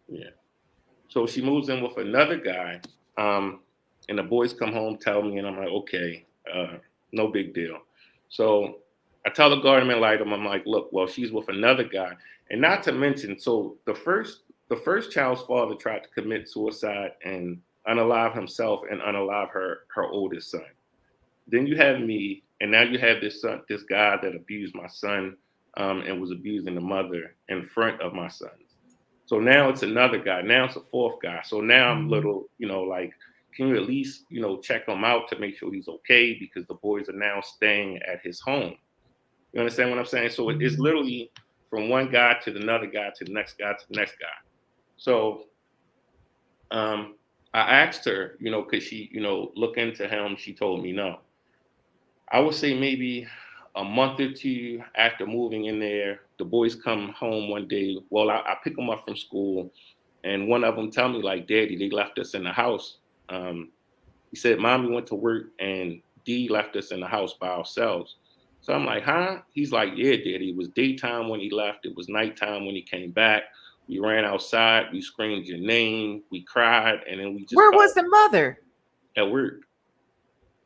yeah. So she moves in with another guy, and the boys come home, tell me, and I'm like, okay, no big deal. So I tell the guardian ad litem, I'm like, look, well, she's with another guy, and not to mention, so the first child's father tried to commit suicide and unalive himself and unalive her oldest son. Then you have me, and now you have this guy that abused my son, and was abusing the mother in front of my sons. So now it's another guy. Now it's a fourth guy. So now I'm little, like, can you at least, check him out to make sure he's okay, because the boys are now staying at his home. You understand what I'm saying? So it's literally from one guy to another guy to the next guy to the next guy. So I asked her, could she, look into him? She told me no. I would say maybe a month or two after moving in there, the boys come home one day. Well, I pick them up from school, and one of them tell me, like, Daddy, they left us in the house. Um, he said, Mommy went to work and D left us in the house by ourselves. So I'm like, huh? He's like, yeah, Daddy. It was daytime when he left. It was nighttime when he came back. We ran outside. We screamed your name. We cried, and then we just Where felt was the mother? at work.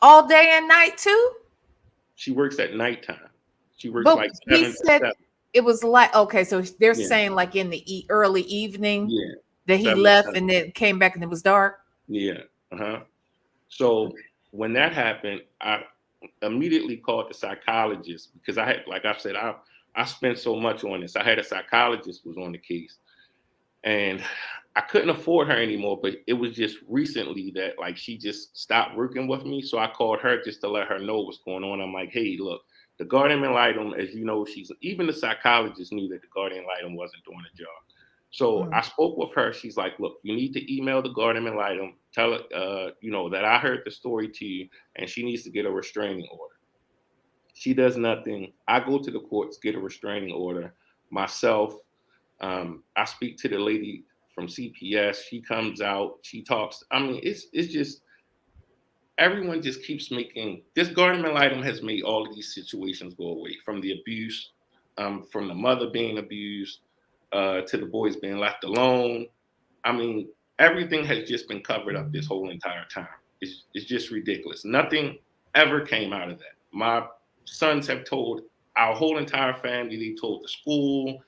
All day and night too? She works at nighttime. She works But like he 7 to said 7. it was like, okay, so they're Yeah, saying like in the early evening yeah, that he 7 to left 7. and then came back and it was dark. Yeah, uh-huh. So when that happened, I immediately called the psychologist, because I had, like I said, I spent so much on this. I had a psychologist was on the case, and I couldn't afford her anymore. But it was just recently that, like, she just stopped working with me. So I called her just to let her know what's going on. I'm like, hey, look, the guardian ad litem, as you know, she's even the psychologist knew that the guardian ad litem wasn't doing the job. So Mm. I spoke with her. She's like, look, you need to email the guardian ad litem, tell her, that I heard the story to you, and she needs to get a restraining order. She does nothing. I go to the courts, get a restraining order myself. I speak to the lady from CPS. She comes out. She talks. I mean, it's just everyone just keeps making this. Guardian ad litem has made all of these situations go away, from the abuse, from the mother being abused, to the boys being left alone. I mean, everything has just been covered up this whole entire time. It's just ridiculous. Nothing ever came out of that. My sons have told our whole entire family. They told the school,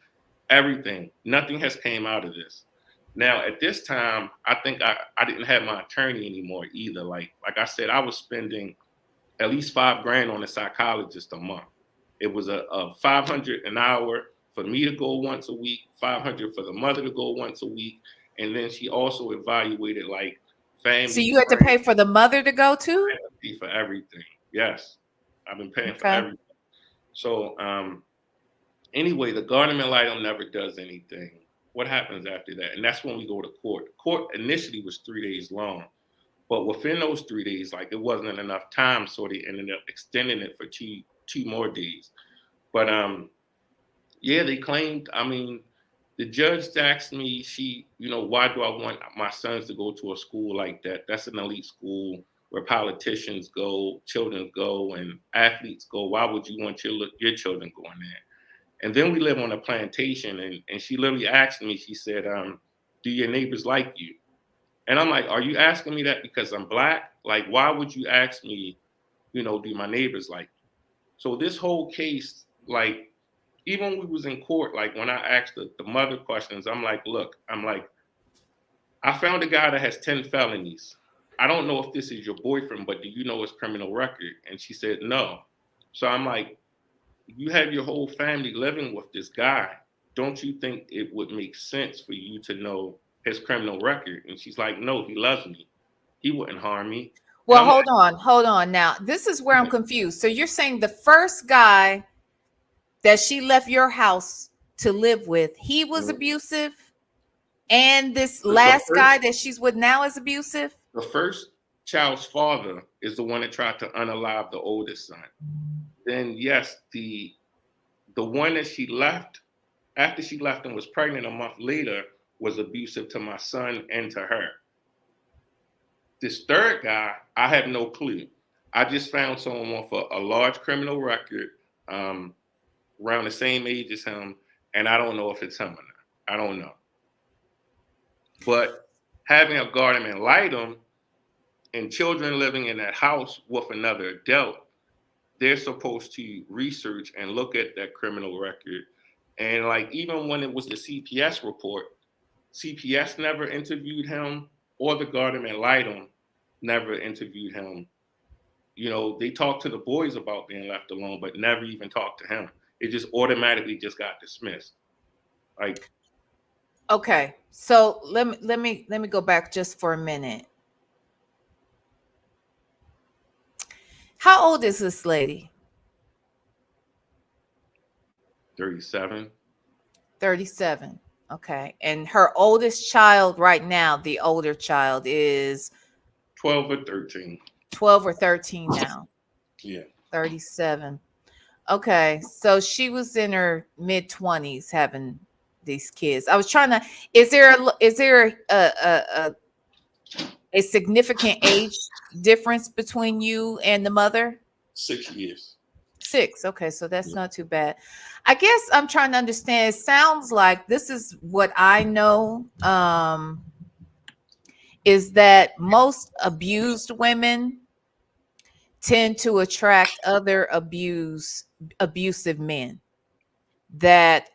everything. Nothing has came out of this. Now, at this time, I think I didn't have my attorney anymore either. Like I said, I was spending at least $5,000 on a psychologist a month. It was a 500 an hour for me to go once a week, 500 for the mother to go once a week, and then she also evaluated, like, So family, you had to friends. pay for the mother to go I to? had to pay for everything. Yes, I've been paying for Okay. everything. So anyway, the guardian ad litem never does anything what happens after that? And that's when we go to court. Court initially was 3 days long, but within those 3 days, like it wasn't enough time, so they ended up extending it for two more days. But yeah, they claimed. I mean, the judge asked me, why do I want my sons to go to a school like that? That's an elite school where politicians go, children go, and athletes go. Why would you want your children going there? And then we live on a plantation, and she literally asked me, she said, do your neighbors like you? And I'm like, are you asking me that because I'm black? Like, why would you ask me, do my neighbors like you? So this whole case, like, even when we was in court, like when I asked the mother questions, I'm like, look, I found a guy that has 10 felonies. I don't know if this is your boyfriend, but do you know his criminal record? And she said, no. So I'm like, you have your whole family living with this guy. Don't you think it would make sense for you to know his criminal record? And she's like, no, he loves me. He wouldn't harm me. Well, hold on. Now, this is where I'm confused. So you're saying the first guy that she left your house to live with, he was abusive, and this last guy that she's with now is abusive? The first child's father is the one that tried to unalive the oldest son. Then yes, the one that she left, after she left and was pregnant a month later, was abusive to my son and to her. This third guy, I have no clue. I just found someone for a large criminal record, around the same age as him, and I don't know if it's him or not. I don't know. But having a guardian ad litem and children living in that house with another adult, they're supposed to research and look at that criminal record. And like, even when it was the CPS report, CPS never interviewed him, or the guardian ad litem never interviewed him. They talked to the boys about being left alone, but never even talked to him. It just automatically just got dismissed. Like, okay, so let me go back just for a minute. How old is this lady? 37. 37. Okay. And her oldest child right now, the older child, is 12 or 13. 12 or 13 now. Yeah. 37. Okay. So she was in her mid-20s having these kids. I was trying to, is there a significant age difference between you and the mother? 6 years. 6. Okay, so that's not too bad. I guess I'm trying to understand. It sounds like this is what I know, is that most abused women tend to attract other abusive men. That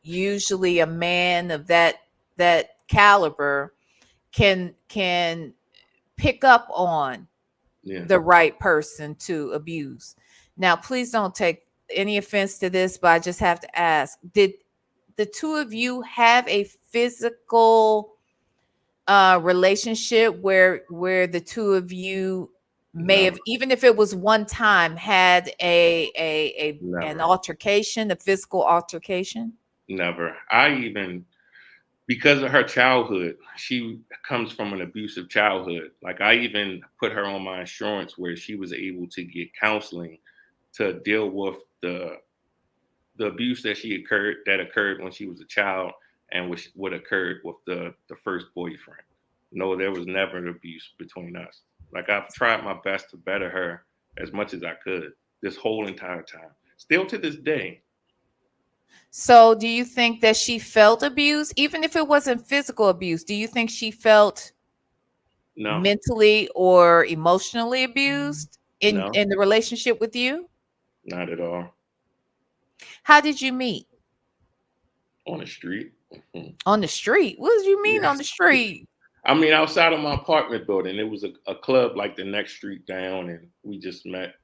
usually a man of that caliber can pick up on the right person to abuse. Now, please don't take any offense to this, but I just have to ask, did the two of you have a physical relationship where the two of you may have, even if it was one time, had an altercation, a physical altercation? Never. Because of her childhood, she comes from an abusive childhood. Like, I even put her on my insurance where she was able to get counseling to deal with the abuse that occurred when she was a child, and what occurred with the first boyfriend. No, there was never an abuse between us. Like, I've tried my best to better her as much as I could this whole entire time. Still to this day. So do you think that she felt abused, even if it wasn't physical abuse? Do you think she felt mentally or emotionally abused in the relationship with you? Not at all. How did you meet? On the street. On the street? What do you mean on the street? I mean, outside of my apartment building. It was a club like the next street down, and we just met,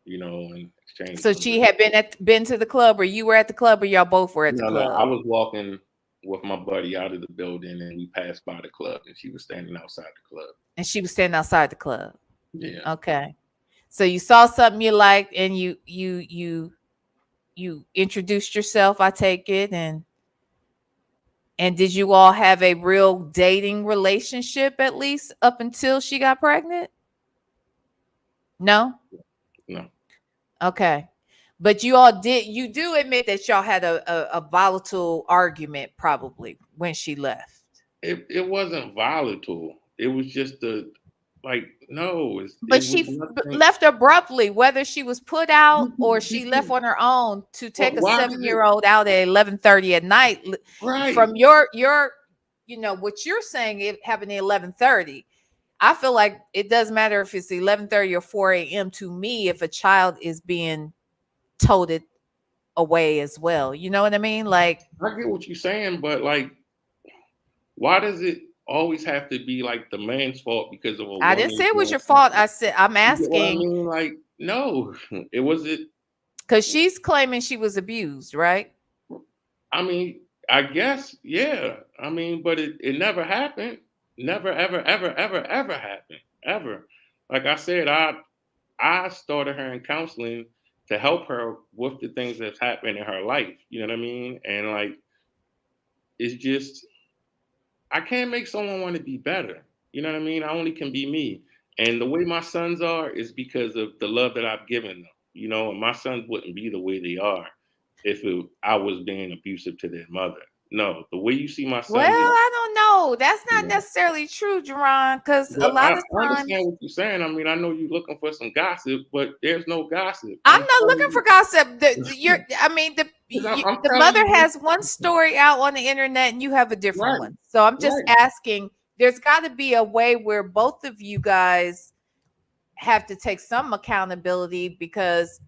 and exchanged. So she had been to the club, or you were at the club, or y'all both were at the club? No, I was walking with my buddy out of the building, and we passed by the club, and she was standing outside the club. And she was standing outside the club. Yeah. Okay. So you saw something you liked, and you introduced yourself, I take it, and And did you all have a real dating relationship at least up until she got pregnant? No? No, Okay. But you do admit that y'all had a volatile argument probably when she left. it wasn't volatile. It was just a like no, But it was she nothing. left abruptly, whether she was put out or she left on her own to take a Why was it 7-year-old out at 11:30 at night. right? From your what you're saying, it happened at 11:30. I feel like it doesn't matter if it's 11:30 or 4 a.m. to me if a child is being toted away as well. You know what I mean? Like, I get what you're saying, but like, why does it always have to be like the man's fault because of a I didn't say woman it was doing your fault. something? I said I'm You get what I asking mean? Like, no, it wasn't. because she's claiming she was abused, right? I mean, I guess, yeah. I mean, but it never happened. Never, ever, ever, ever, ever happened. Ever. Like I said, I started her in counseling to help her with the things that's happening in her life. You know what I mean? And like, it's just I can't make someone want to be better. You know what I mean? I only can be me. And the way my sons are is because of the love that I've given them. You know, and my sons wouldn't be the way they are if I was being abusive to their mother. No, the way you see my Well, son being, I don't know. That's you not know, necessarily true, Jerron, because a but lot of I times understand what you're saying. I mean, I know you're looking for some gossip, but there's no gossip. I'm I'm not looking telling for gossip. you, I mean, I'm the telling mother you, has one story out on the internet, and you have a different right, one. So I'm just right. asking. There's got to be a way where both of you guys have to take some accountability because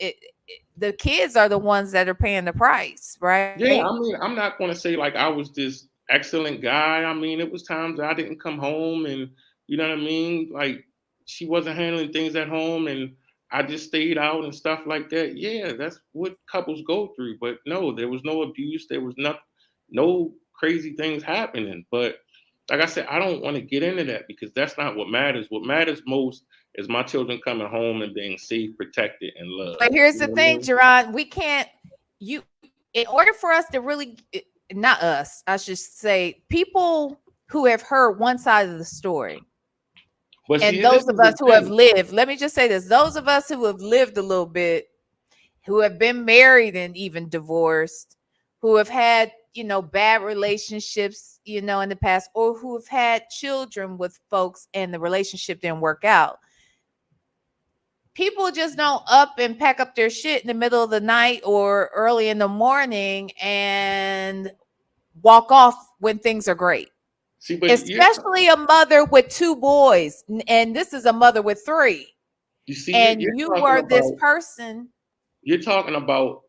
the kids are the ones that are paying the price, Yeah, right? I mean, I'm not going to say like I was this excellent guy. I mean, it was times I didn't come home and you know what I mean? Like she wasn't handling things at home and I just stayed out and stuff like that. Yeah, that's what couples go through. But no, there was no abuse. There was no crazy things happening. But like I said, I don't want to get into that because that's not what matters. What matters most is my children coming home and being safe, protected, and loved. But here's You the know what I thing, mean? Jerron, we can't you in order for us to really not us, I should say people who have heard one side of the story But and see, this those of is the us who have thing. lived, let me just say this, those of us who have lived a little bit, who have been married and even divorced, who have had, bad relationships, in the past, or who have had children with folks and the relationship didn't work out. People just don't up and pack up their shit in the middle of the night or early in the morning and walk off when things are great. See, but Especially a mother with two boys, and this is a mother with three. you see, And you're you talking were this about person. you're talking about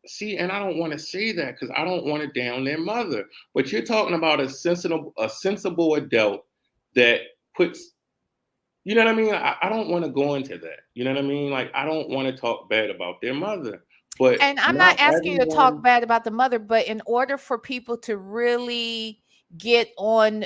see, and I don't want to say that because I don't want to down their mother. But you're talking about a sensible adult that puts you know what I mean? I don't want to go into that. You know what I mean? Like I don't want to talk bad about their mother. But And I'm not not asking you to talk everyone bad about the mother, but in order for people to really get on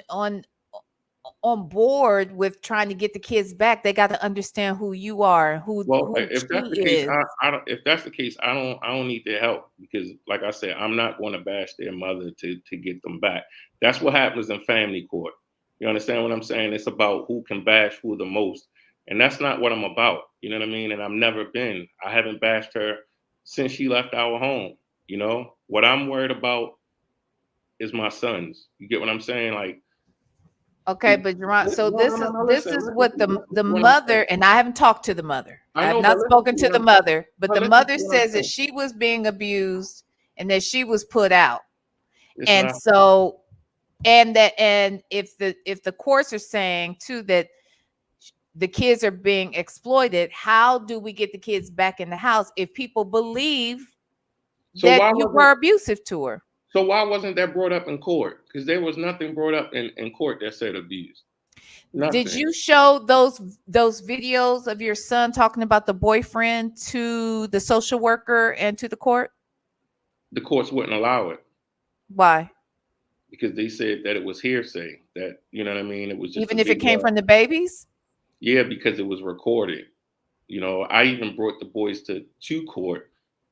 board with trying to get the kids back, they got to understand who you are, well, who if that's she the case, is. I don't. If that's the case, I don't need their help because, like I said, I'm not going to bash their mother to get them back. That's what happens in family court. You understand what I'm saying? It's about who can bash who the most, and that's not what I'm about. You know what I mean? And I've never been. I haven't bashed her since she left our home. You know what I'm worried about is my sons. You get what I'm saying? Like, Okay, but Jerron, so no, no, no, no. this Listen, is listen, what listen the to what I'm mother, saying. and I haven't talked to the mother. I I have know, but not listen spoken to to what the I'm saying. mother, but But the listen mother to what I'm says that saying. she was being abused and that she was put out. It's And not. so and if the courts are saying too that the kids are being exploited, how do we get the kids back in the house if people believe So that why you wasn't were abusive to her? So why wasn't that brought up in court? Because there was nothing brought up in court that said abuse. Did Nothing. you show those videos of your son talking about the boyfriend to the social worker and to the court? The courts wouldn't allow it Why? because they said that it was hearsay. That you know what I mean. It was just a Even if it came video. from the babies? Yeah, because it was recorded. I even brought the boys to court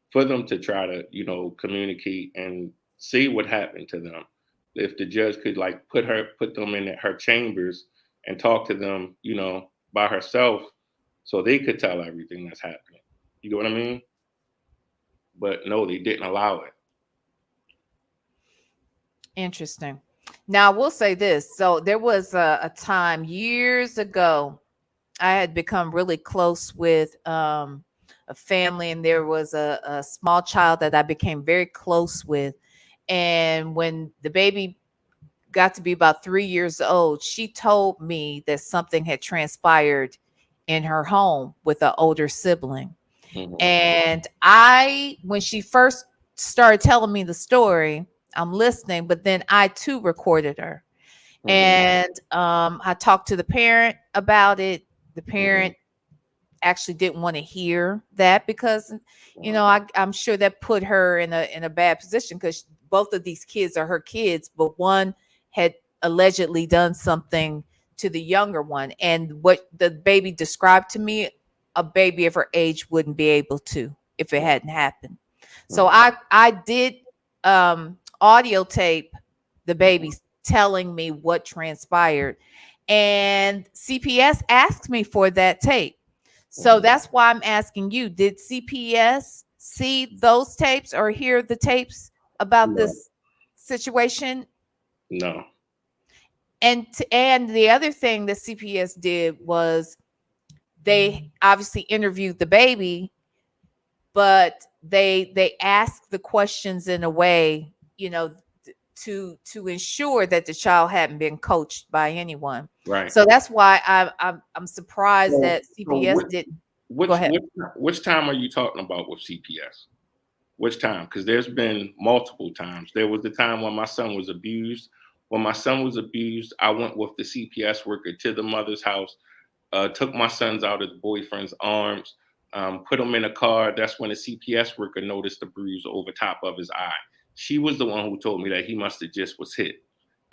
for them to try to communicate and see what happened to them. if the judge could like put them in her chambers and talk to them, by herself, so they could tell everything that's happening. You know what I mean? But no, they didn't allow it. Interesting. Now, I will say this. So there was a time years ago, I had become really close with a family, and there was a small child that I became very close with. And when the baby got to be about 3 years old, she told me that something had transpired in her home with an older sibling. Mm-hmm. And when she first started telling me the story, I'm listening, but then I too recorded her. Mm-hmm. And I talked to the parent about it. The Mm-hmm. parent actually didn't want to hear that because, Wow. I'm sure that put her in a bad position because both of these kids are her kids, but one had allegedly done something to the younger one. And what the baby described to me, a baby of her age wouldn't be able to if it hadn't happened. So Mm-hmm. I did audio tape the Mm-hmm. baby telling me what transpired. And CPS asked me for that tape. So Mm-hmm. that's why I'm asking you, did CPS see those tapes or hear the tapes about No, this situation? no. And the other thing that CPS did was they obviously interviewed the baby, but they asked the questions in a way, to ensure that the child hadn't been coached by anyone. Right. So that's why I'm surprised So, that so CPS didn't. Go which ahead. which which time are you talking about with CPS? Which time? Because there's been multiple times. There was the time when my son was abused. When my son was abused, I went with the CPS worker to the mother's house, took my sons out of the boyfriend's arms, put them in a car. That's when the CPS worker noticed the bruise over top of his eye. She was the one who told me that he must have just was hit.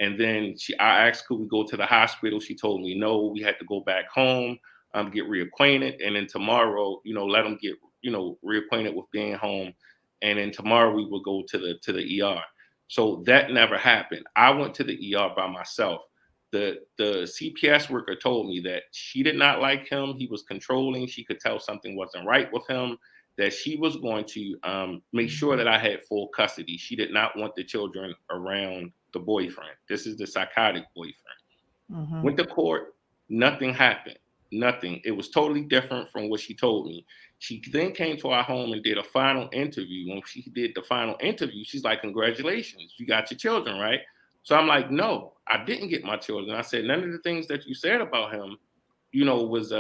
And then I asked, could we go to the hospital? She told me no, we had to go back home, get reacquainted, and then tomorrow, let them get, reacquainted with being home, and then tomorrow we will go to the ER. So that never happened. I went to the ER by myself. The CPS worker told me that she did not like him. He was controlling. She could tell something wasn't right with him. That she was going to make sure that I had full custody. She did not want the children around the boyfriend. This is the psychotic boyfriend. Mm-hmm. Went to court. Nothing happened. Nothing. It was totally different from what she told me. She then came to our home and did a final interview. When she did the final interview, she's like, "Congratulations, you got your children, right?" So I'm like, "No, I didn't get my children." I said, "None of the things that you said about him, was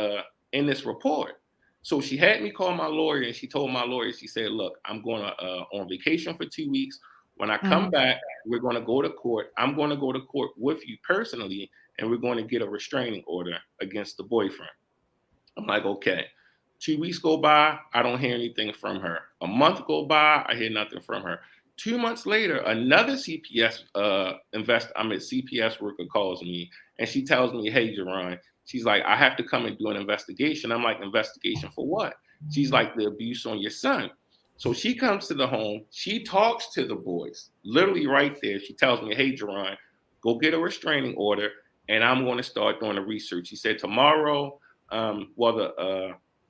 in this report." So she had me call my lawyer, and she told my lawyer, she said, "Look, I'm going to on vacation for 2 weeks. When I come Mm-hmm. back, we're going to go to court. I'm going to go to court with you personally, and we're going to get a restraining order against the boyfriend." I'm like, "Okay." 2 weeks go by, I don't hear anything from her. A month go by, I hear nothing from her. 2 months later, another CPS worker calls me, and she tells me, "Hey, Jerron," she's like, "I have to come and do an investigation." I'm like, "Investigation for what?" She's like, "The abuse on your son." So she comes to the home, she talks to the boys, literally right there. She tells me, "Hey, Jerron, go get a restraining order, and I'm going to start doing the research." She said tomorrow,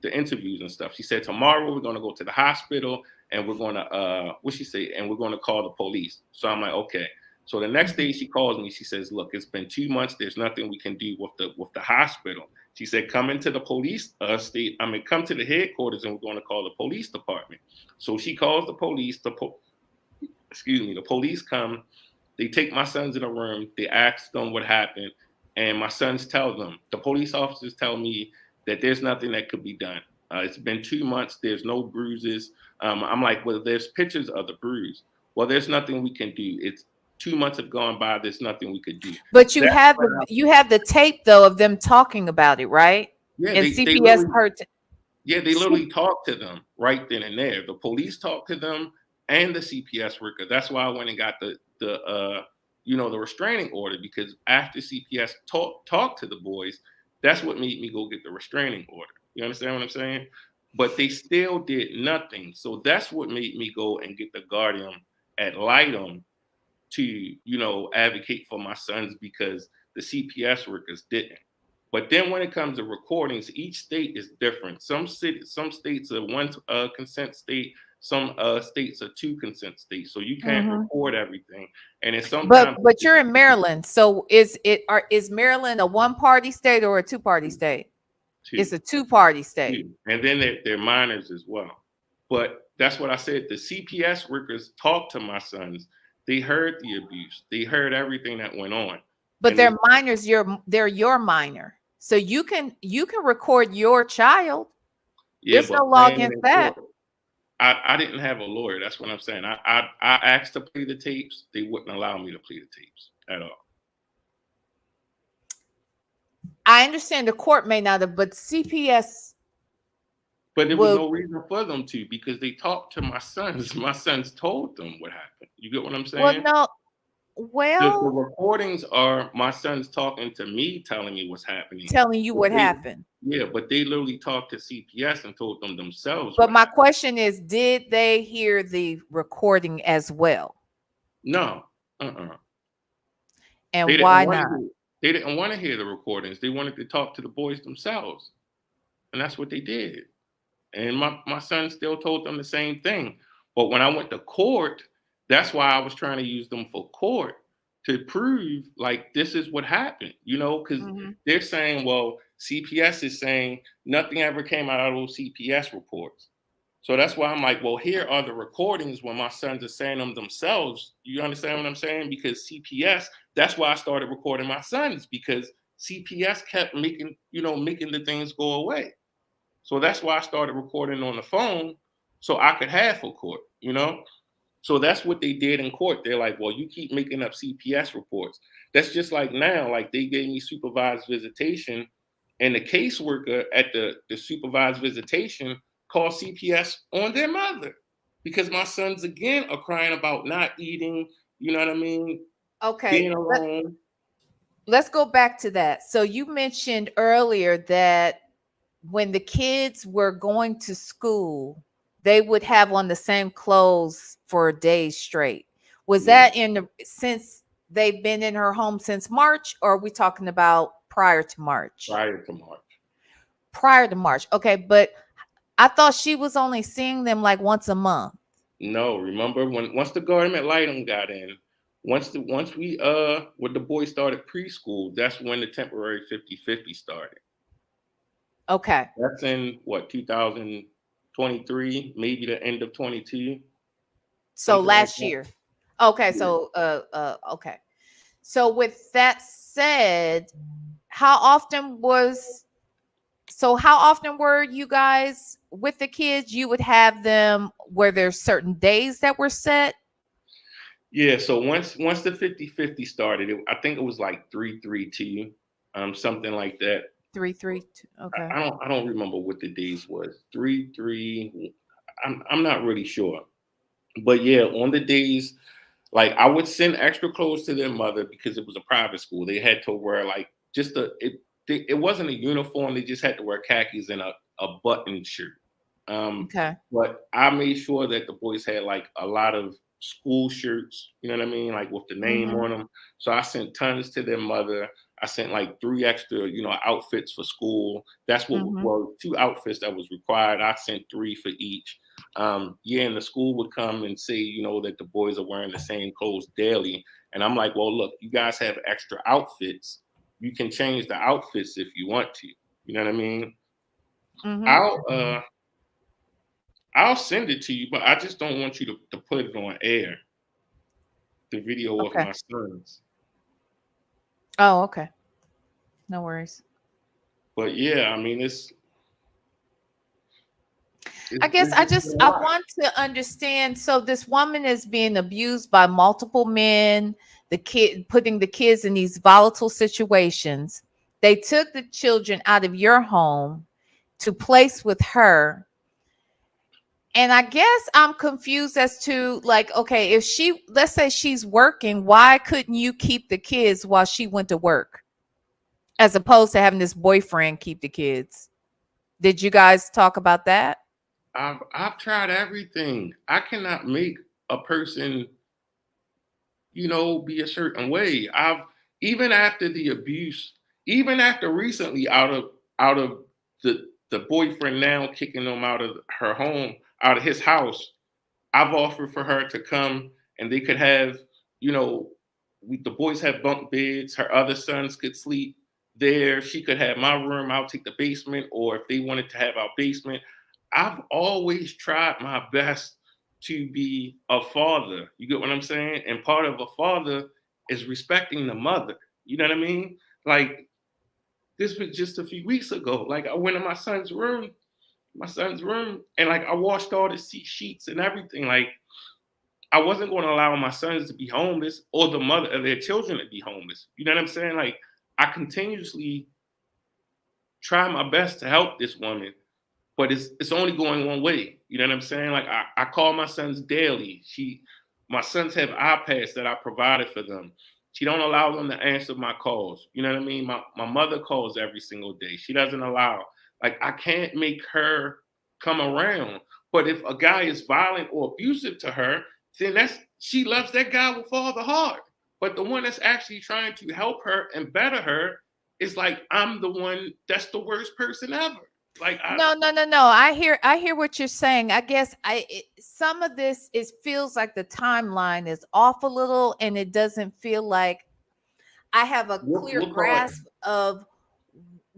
the interviews and stuff. She said tomorrow we're going to go to the hospital, and we're going to what she say, and we're going to call the police. So I'm like, okay. So the next day she calls me. She says, "Look, it's been 2 months. There's nothing we can do with the hospital." She said, "Come into the police come to the headquarters, and we're going to call the police department." So she calls the police. The police come. They take my sons in a room. They ask them what happened, and my sons tell them. The police officers tell me that there's nothing that could be done. It's been 2 months. There's no bruises. I'm like, "Well, there's pictures of the bruise." "Well, there's nothing we can do. It's 2 months have gone by. There's nothing we could do." But you That's have when the tape though of them talking about it, right? yeah, And they CPS literally heard. talked to them right then and there. The police talked to them and the CPS worker. That's why I went and got the restraining order, because after CPS talked to the boys, that's what made me go get the restraining order. You understand what I'm saying? But they still did nothing. So that's what made me go and get the guardian ad litem to, you know, advocate for my sons because the CPS workers didn't. But then when it comes to recordings, each state is different. Some states are one consent state, some states are two consent states. So you can't record everything. And it's sometimes But you're in Maryland. So is Maryland a one-party state or a two-party state? two, It's a two-party state. and then they're minors as well. But that's what I said. The CPS workers talked to my sons. They heard the abuse. They heard everything that went on. But And they're minors. They're your minor. So you can record your child. yeah, There's no law against that. I didn't have a lawyer. That's what I'm saying. I asked to play the tapes. They wouldn't allow me to play the tapes at all. I understand the court may not have, but CPS. But there was no reason for them to, because they talked to my sons. My sons told them what happened. You get what I'm saying? Well, no. Well, the recordings are my sons talking to me, telling me what's happening. Telling you what happened. Yeah, but they literally talked to CPS and told them themselves. But my question is, did they hear the recording as well? No. And why not? They didn't want to hear the recordings. They wanted to talk to the boys themselves. And that's what they did. And my son still told them the same thing. But when I went to court, that's why I was trying to use them for court to prove like this is what happened, you know, because they're saying, well, CPS is saying nothing ever came out of those CPS reports. So that's why I'm like, well, here are the recordings when my sons are saying them themselves. You understand what I'm saying? Because CPS, that's why I started recording my sons, because CPS kept making the things go away. So that's why I started recording on the phone so I could have for court, you know? So that's what they did in court. They're like, well, you keep making up CPS reports. That's just like now, like they gave me supervised visitation, and the caseworker at the supervised visitation called CPS on their mother because my sons, again, are crying about not eating, you know what I mean? Okay. Being alone. Let's go back to that. So you mentioned earlier that when the kids were going to school, they would have on the same clothes for days straight. Was that since they've been in her home since March, or are we talking about prior to March? Prior to March. Prior to March. Okay, but I thought she was only seeing them like once a month. No, remember once the government lighting got in, once we when the boys started preschool, that's when the temporary 50-50 started. Okay. That's in what, 2023, maybe the end of 22. So last year. Okay, so okay. So with that said, how often were you guys with the kids? You would have them, were there certain days that were set? Yeah, so once the 50-50 started, I think it was like 3-3-2, something like that. 3-3-2. Okay. I don't remember what the days was. 3-3. I'm not really sure. But yeah, on the days, like I would send extra clothes to their mother because it was a private school. They had to wear like it wasn't a uniform. They just had to wear khakis and a button shirt. Okay. But I made sure that the boys had like a lot of school shirts, you know what I mean? Like with the name on them. So I sent tons to their mother. I sent like 3 extra, outfits for school. That's what, well, 2 outfits that was required. I sent 3 for each. And the school would come and say, that the boys are wearing the same clothes daily. And I'm like, well, look, you guys have extra outfits. You can change the outfits if you want to. You know what I mean? I'll send it to you, but I just don't want you to put it on air. The video of my sons. Oh, okay. No worries. But yeah, I mean, I want to understand. So this woman is being abused by multiple men, putting the kids in these volatile situations. They took the children out of your home to place with her. And I guess I'm confused as to like, okay, if let's say she's working, why couldn't you keep the kids while she went to work? As opposed to having this boyfriend keep the kids. Did you guys talk about that? I've tried everything. I cannot make a person, be a certain way. I've even after the abuse, even after recently out of the boyfriend now kicking them out of her home, out of his house, I've offered for her to come and they could have, you know, the boys have bunk beds. Her other sons could sleep there. She could have my room. I'll take the basement, or if they wanted to have our basement. I've always tried my best to be a father. You get what I'm saying? And part of a father is respecting the mother. You know what I mean? Like this was just a few weeks ago. Like I went in my son's room, and like I washed all the sheets and everything. Like I wasn't going to allow my sons to be homeless or the mother of their children to be homeless. You know what I'm saying? Like I continuously try my best to help this woman, but it's only going one way. You know what I'm saying? Like I call my sons daily. My sons have iPads that I provided for them. She don't allow them to answer my calls. You know what I mean? My mother calls every single day. She doesn't allow. Like I can't make her come around. But if a guy is violent or abusive to her, then she loves that guy with all the heart. But the one that's actually trying to help her and better her is like I'm the one that's the worst person ever. Like No, no, no, no. I hear what you're saying. I guess some of this feels like the timeline is off a little, and it doesn't feel like I have a clear what part? grasp of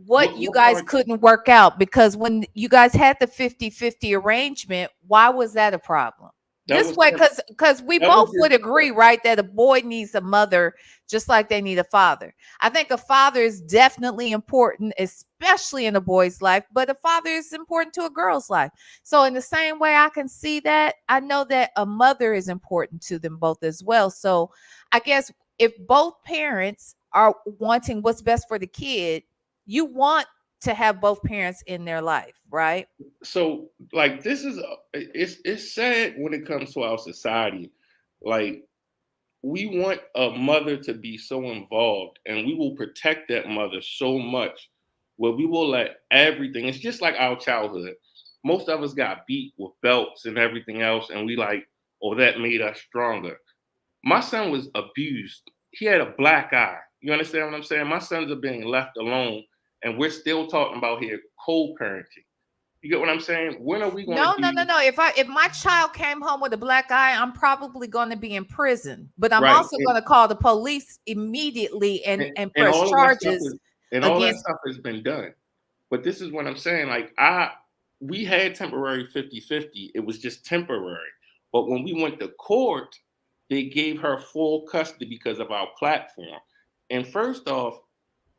what you What guys part? couldn't work out, because when you guys had the 50-50 arrangement, why was that a problem? That This was way, because we that was both would just agree, right, that a boy needs a mother just like they need a father. I think a father is definitely important, especially in a boy's life, but a father is important to a girl's life. So in the same way I can see that, I know that a mother is important to them both as well. So I guess if both parents are wanting what's best for the kid, you want to have both parents in their life, right? so like this is it's sad when it comes to our society. Like we want a mother to be so involved, and we will protect that mother so much where we will let everything. It's just like our childhood. Most of us got beat with belts and everything else, and we like, oh, that made us stronger. My son was abused. He had a black eye. You understand what I'm saying? My sons are being left alone, and we're still talking about here co-parenting. You get what I'm saying? When are we going to No, no, no, do no. If my child came home with a black eye, I'm probably going to be in prison. But I'm right? also going to call the police immediately and And press all of that stuff charges against. has been done. But this is what I'm saying. Like we had temporary 50-50. It was just temporary. But when we went to court, they gave her full custody because of our platform. And first off,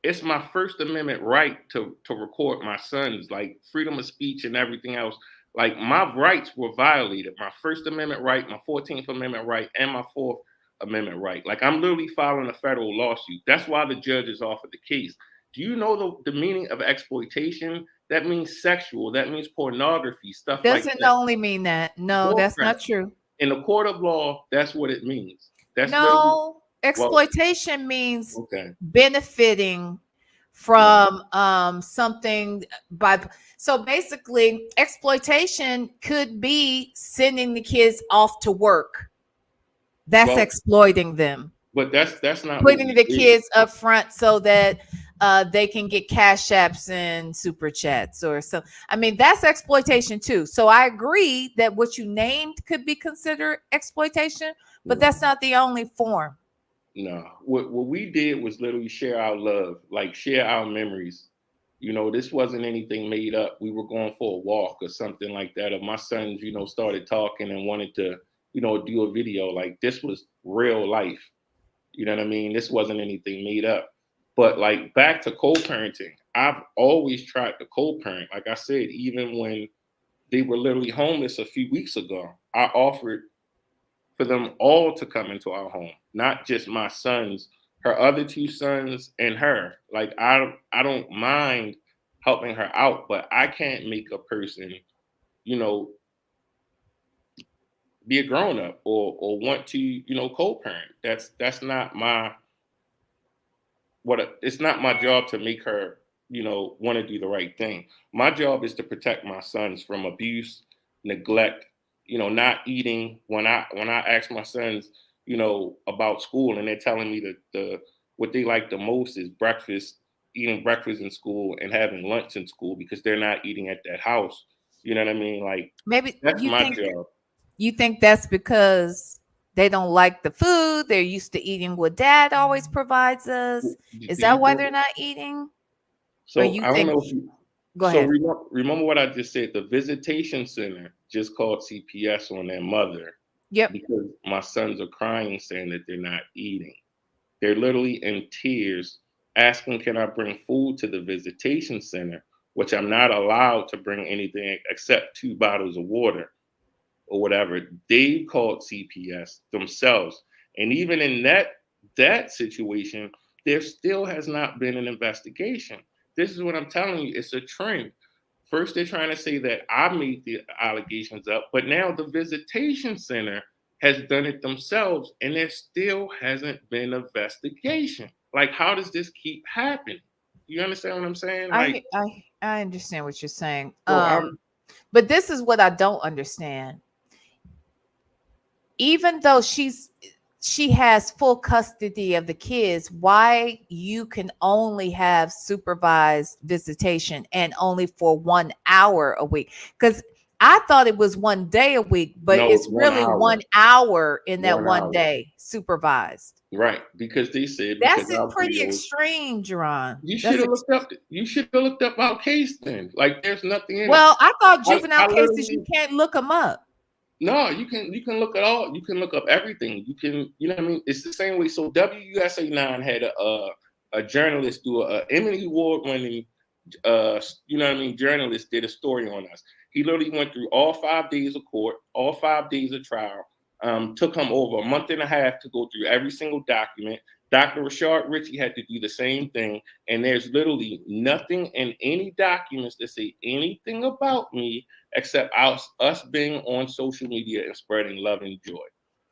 it's my First Amendment right to record my sons, like freedom of speech and everything else. Like my rights were violated. My First Amendment right, my 14th Amendment right, and my Fourth Amendment right. Like I'm literally filing a federal lawsuit. That's why the judges offered the case. Do you know the meaning of exploitation? That means sexual. That means pornography, stuff like Doesn't that. only mean that. No, War that's crimes. not true. In the court of law, that's what it means. That's literally No, well, exploitation means okay. benefiting No. from something by. So basically, exploitation could be sending the kids off to work. That's Well, exploiting them. but that's not what Putting we the did. kids up front so that they can get cash apps and super chats or so. I mean, that's exploitation too. So I agree that what you named could be considered exploitation, but No. that's not the only form. No, what we did was literally share our love, like share our memories. This wasn't anything made up. We were going for a walk or something like that. Or my sons, started talking and wanted to, do a video. Like this was real life. You know what I mean? This wasn't anything made up. But like back to co-parenting, I've always tried to co-parent. Like I said, even when they were literally homeless a few weeks ago, I offered for them all to come into our home, not just my sons, her other two sons, and her. Like I don't mind helping her out, but I can't make a person, you know, be a grown up or want to, co-parent. That's not my it's not my job to make her, want to do the right thing. My job is to protect my sons from abuse, neglect, not eating. When I ask my sons, about school, and they're telling me that what they like the most is eating breakfast in school and having lunch in school because they're not eating at that house. You know what I mean? Like, Maybe that's my job. you think that's because they don't like the food. They're used to eating what dad always provides us. Is Do that you why think? they're not eating? Or So you I don't think know if you. go So ahead. remember what I just said. The visitation center just called CPS on their mother Yep. because my sons are crying, saying that they're not eating. They're literally in tears, asking, "Can I bring food to the visitation center?" Which I'm not allowed to bring anything except 2 bottles of water or whatever. They called CPS themselves, and even in that situation, there still has not been an investigation. This is what I'm telling you. It's a trend. First, they're trying to say that I made the allegations up, but now the visitation center has done it themselves, and there still hasn't been an investigation. Like, how does this keep happening? You understand what I'm saying? Like, I understand what you're saying. so I'm But this is what I don't understand. Even though she has full custody of the kids, why you can only have supervised visitation and only for 1 hour a week? Because I thought it was 1 day a week, but no, it's it's one really hour, 1 hour in that one one hour, day supervised. right? Because they said because That's our pretty videos. extreme, Jerron. You should That's have looked up. You should have looked up our case then. Like, there's nothing in it. well, I thought I juvenile cases you literally can't look them up. no. You can look at all. You can look up everything. You know what I mean. It's the same way. So WUSA 9 had a journalist do a Emmy Award winning you know what I mean, journalist did a story on us. He literally went through all 5 days of court, all 5 days of trial. Took him over a month and a half to go through every single document. Dr. Rashard Ritchie had to do the same thing. And there's literally nothing in any documents that say anything about me except us being on social media and spreading love and joy.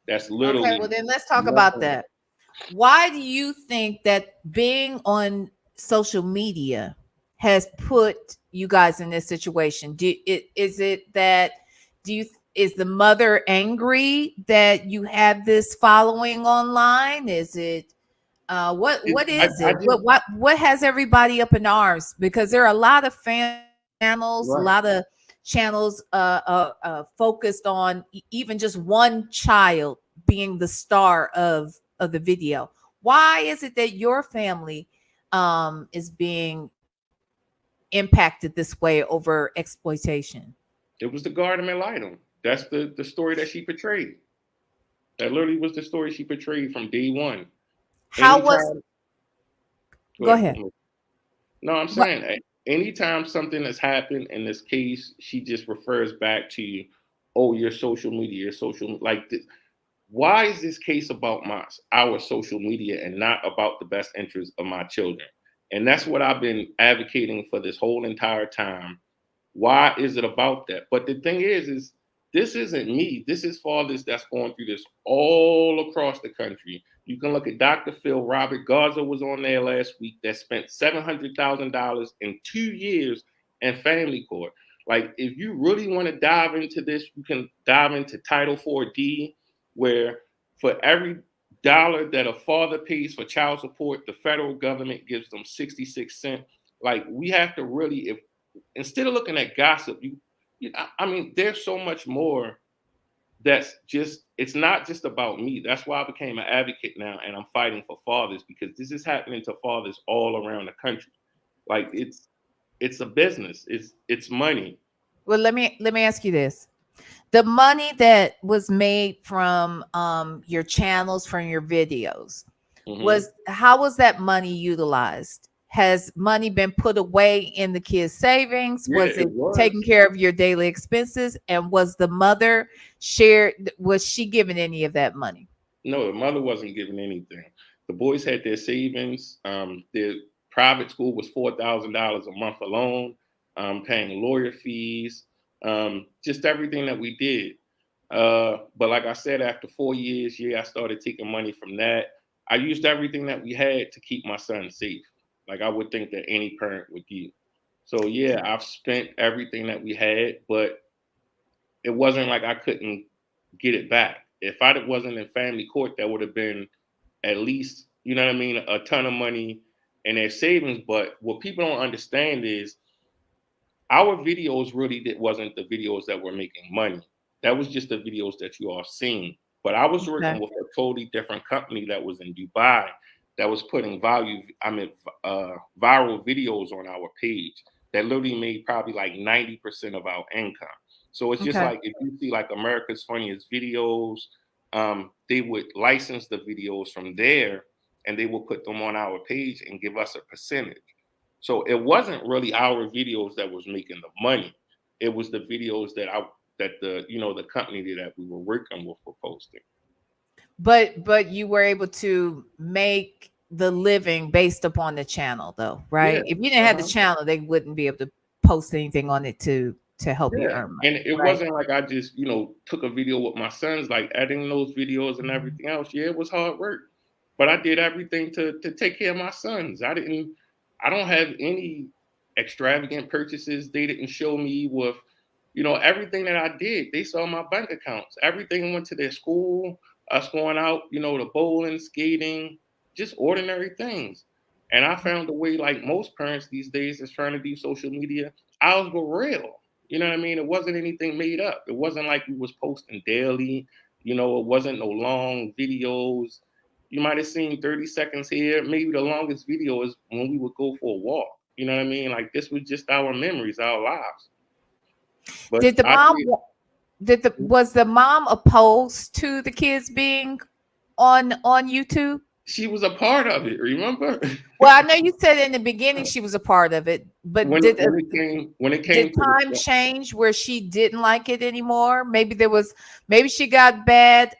That's Okay, well literally then let's talk about nothing. that. Why do you think that being on social media has put you guys in this situation? Is it that do you is the mother angry that you have this following online? Is it what is I it? just What has everybody up in arms? Because there are a lot of channels, a right. lot of channels focused on even just one child being the star of the video. Why is it that your family is being impacted this way over exploitation? It was the Garden and Light. That's the story that she portrayed. That literally was the story she portrayed from day one. How was Anytime, go go ahead. ahead. No, I'm What saying anytime something has happened in this case, she just refers back to, oh, your social media, your social like this. Why is this case about our social media and not about the best interest of my children? And that's what I've been advocating for this whole entire time. Why is it about that? But the thing is this isn't me. This is fathers that's going through this all across the country. You can look at Dr. Phil Robert Garza was on there last week that spent $700,000 in 2 years in family court. Like, if you really want to dive into this, you can dive into Title 4D, where for every dollar that a father pays for child support, the federal government gives them 66 cents. Like, we have to really, if instead of looking at gossip, I mean, there's so much more that's just, it's not just about me. That's why I became an advocate now and I'm fighting for fathers because this is happening to fathers all around the country. Like, it's a business. It's money. well let me ask you this. The money that was made from your channels, from your videos, Hmm. was how was that money utilized? Has money been put away in the kids' savings? Yeah, Was it it taking was. care of your daily expenses? And was the mother shared? Was she given any of that money? No, the mother wasn't giving anything. The boys had their savings. Their private school was $4,000 a month alone, paying lawyer fees, just everything that we did. But like I said, after 4 years, yeah, I started taking money from that. I used everything that we had to keep my son safe, like I would think that any parent would do. So yeah, I've spent everything that we had, but it wasn't like I couldn't get it back. if I wasn't in family court, that would have been at least, you know what I mean, a ton of money in their savings. But what people don't understand is our videos really wasn't the videos that were making money. That was just the videos that you all seen. But I was Okay. working with a totally different company that was in Dubai that was putting viral videos on our page that literally made probably like 90% of our income. So it's just Okay. like if you see like America's Funniest Videos, they would license the videos from there and they would put them on our page and give us a percentage. So it wasn't really our videos that was making the money. It was the videos that the company that we were working with were posting. But you were able to make the living based upon the channel though, Yeah. right? If you didn't have the channel, they wouldn't be able to post anything on it to help you Yeah. earn And money, it right? wasn't like I just, took a video with my sons, like editing those videos and Mhm. everything else. Yeah, it was hard work. But I did everything to take care of my sons. I don't have any extravagant purchases. They didn't show me with, everything that I did. They saw my bank accounts. Everything went to their school, us going out, the bowling, skating, just ordinary things. And I found a way, like most parents these days is trying to do social media. Ours were real. You know what I mean? It wasn't anything made up. It wasn't like we was posting daily. It wasn't no long videos. You might have seen 30 seconds here. Maybe the longest video is when we would go for a walk. You know what I mean? Like this was just our memories, our lives. But Did the I mom did. was the mom opposed to the kids being on YouTube? She was a part of it. Remember Well, I know you said in the beginning she was a part of it, but when did when it did came to time the change where she didn't like it anymore? Maybe she got bad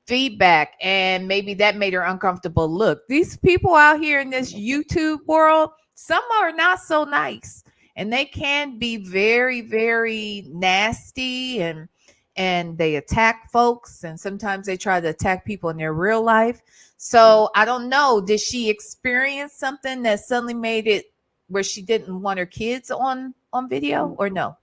feedback and maybe that made her uncomfortable. Look, these people out here in this YouTube world, some are not so nice and they can be very, very nasty and they attack folks and sometimes they try to attack people in their real life. So I don't know. Did she experience something that suddenly made it where she didn't want her kids on video or no?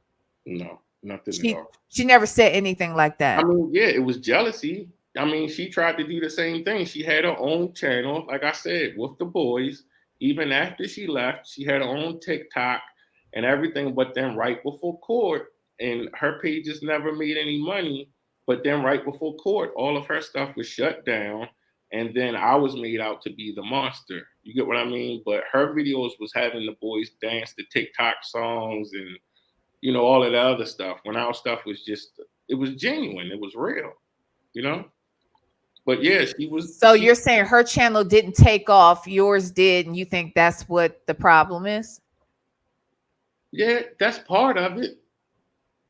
no, nothing at She all. she never said anything like I that. mean, yeah, it was jealousy. I mean, she tried to do the same thing. She had her own channel, like I said, with the boys. Even after she left, she had her own TikTok and everything. But then right before court, and her pages never made any money. But then right before court, all of her stuff was shut down. And then I was made out to be the monster. You get what I mean? But her videos was having the boys dance to TikTok songs and all of the other stuff. When our stuff was just, it was genuine. It was real, you know. But yeah, she was. So She, you're saying her channel didn't take off, yours did, and you think that's what the problem is? yeah, that's part of it.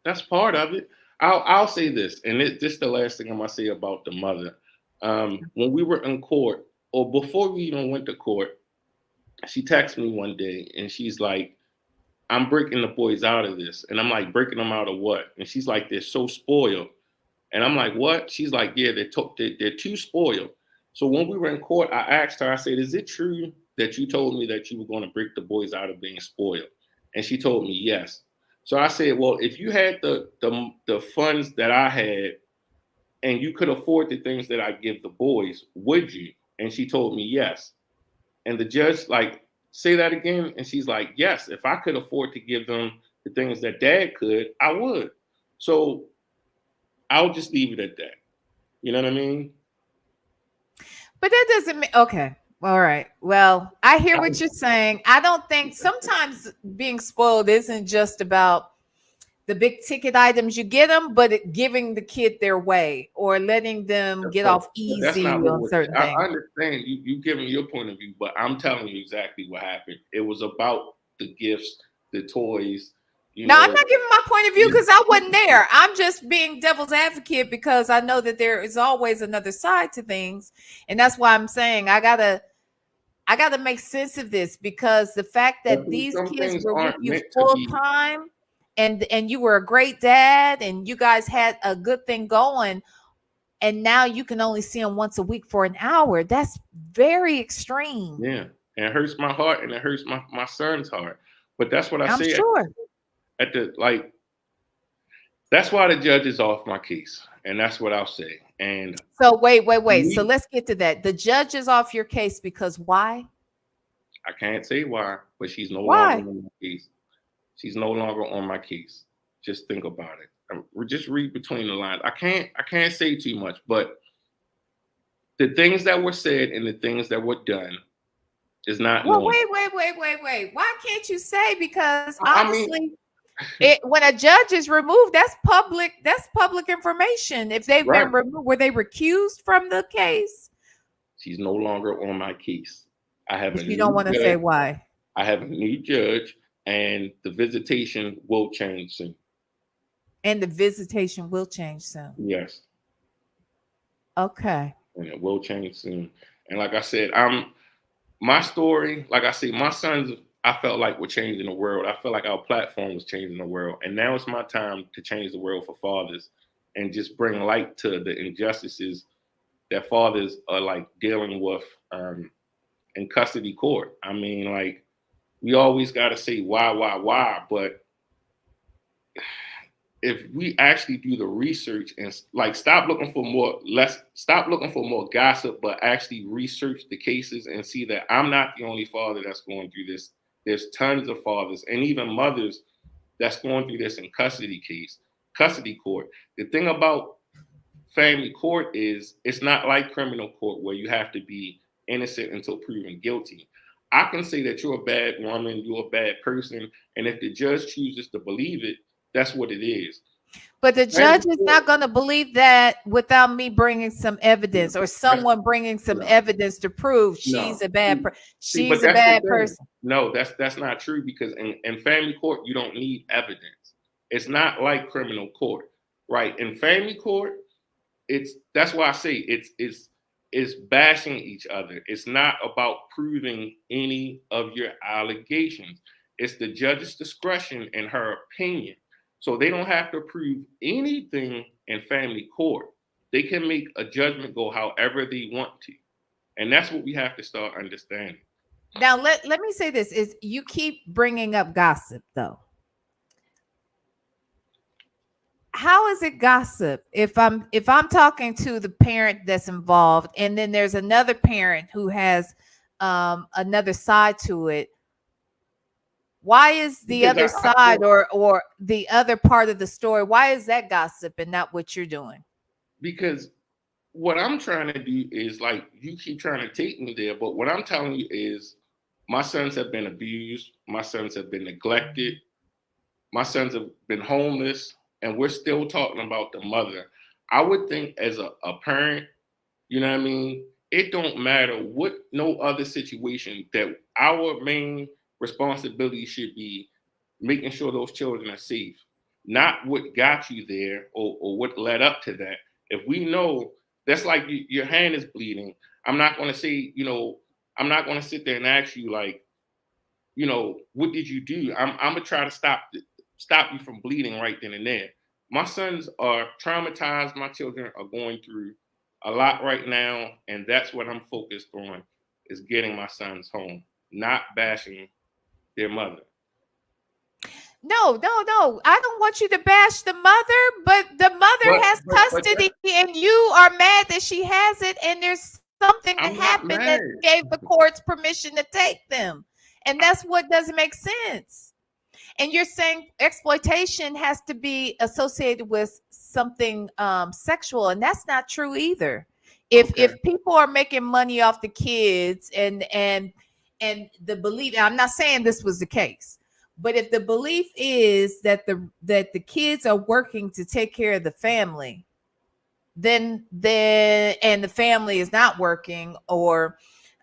That's part of it. I'll say this, and this the last thing I'm gonna say about the mother. When we were in court, or before we even went to court, she texted me one day, and she's like, "I'm breaking the boys out of this," and I'm like, "Breaking them out of what?" And she's like, "They're so spoiled." And I'm like, what? She's like, yeah, they're too spoiled. So when we were in court, I asked her, I said, is it true that you told me that you were going to break the boys out of being spoiled? And she told me yes. So I said, well, if you had the funds that I had and you could afford the things that I give the boys, would you? And she told me yes. And the judge like, say that again. And she's like, yes, if I could afford to give them the things that dad could, I would. So I'll just leave it at that. You know what I mean? But that doesn't mean okay. All right. Well, I hear I, what you're saying. I don't think sometimes being spoiled isn't just about the big ticket items you get them, but giving the kid their way or letting them get so off that's easy not what on certain I things. understand you giving your point of view, but I'm telling you exactly what happened. It was about the gifts, the toys, you Now, I'm know. not giving my point of view because I wasn't there. I'm just being devil's advocate because I know that there is always another side to things, and that's why I'm saying I gotta make sense of this because the fact But that these some kids things were with aren't you meant to full be. time and you were a great dad and you guys had a good thing going and now you can only see them once a week for an hour. That's very extreme. Yeah, and it hurts my heart, and it hurts my son's heart. But that's what I I'm say sure. at the like. That's why the judge is off my case. And that's what I'll say. And so wait. So let's get to that. The judge is off your case because why? I can't say why, but she's no Why? longer on my case. She's no longer on my case. Just think about it. Just read between the lines. I can't say too much, but the things that were said and the things that were done is not Well, normal. wait. Why can't you say? Because I mean, honestly, when a judge is removed, that's public information. If they've right. been removed, were they recused from the case? She's no longer on my case. I have a You new don't want to judge. say why. I have a new judge, and the visitation will change soon. And the visitation will change soon. Yes. Okay. And it will change soon. And like I said, my story, like I say, my sons, I felt like were changing the world. I felt like our platform was changing the world. And now it's my time to change the world for fathers and just bring light to the injustices that fathers are like dealing with in custody court. I mean, like, we always got to say why, but if we actually do the research and like stop looking for more gossip, but actually research the cases and see that I'm not the only father that's going through this. There's tons of fathers and even mothers that's going through this in custody court. The thing about family court is it's not like criminal court where you have to be innocent until proven guilty. I can say that you're a bad woman, you're a bad person, and if the judge chooses to believe it, that's what it is. But the judge is not going to believe that without me bringing some evidence or someone bringing some evidence to prove she's a bad person. She's a bad person. No, that's not true, because in family court, you don't need evidence. It's not like criminal court, right? In family court, that's why I say it's bashing each other. It's not about proving any of your allegations. It's the judge's discretion and her opinion. So they don't have to prove anything in family court. They can make a judgment go however they want to. And that's what we have to start understanding. Now, let me say this, is you keep bringing up gossip, though. How is it gossip if I'm talking to the parent that's involved and then there's another parent who has another side to it? Why is the other side or the other part of the story, why is that gossip and not what you're doing? Because what I'm trying to do is, like, you keep trying to take me there, but what I'm telling you is my sons have been abused. My sons have been neglected. My sons have been homeless, and we're still talking about the mother. I would think as a parent, you know what I mean? It don't matter what no other situation, that our main responsibility should be making sure those children are safe, not what got you there or what led up to that. If we know that's like your hand is bleeding, I'm not going to say, I'm not going to sit there and ask you like, what did you do? I'm going to try to stop you from bleeding right then and there. My sons are traumatized. My children are going through a lot right now. And that's what I'm focused on, is getting my sons home, not bashing their mother. No. I don't want you to bash the mother, but the mother has custody and you are mad that she has it and there's something that happened that gave the courts permission to take them. And that's what doesn't make sense. And you're saying exploitation has to be associated with something sexual, and that's not true either. If people are making money off the kids and the belief, I'm not saying this was the case, but if the belief is that the kids are working to take care of the family, then and the family is not working, or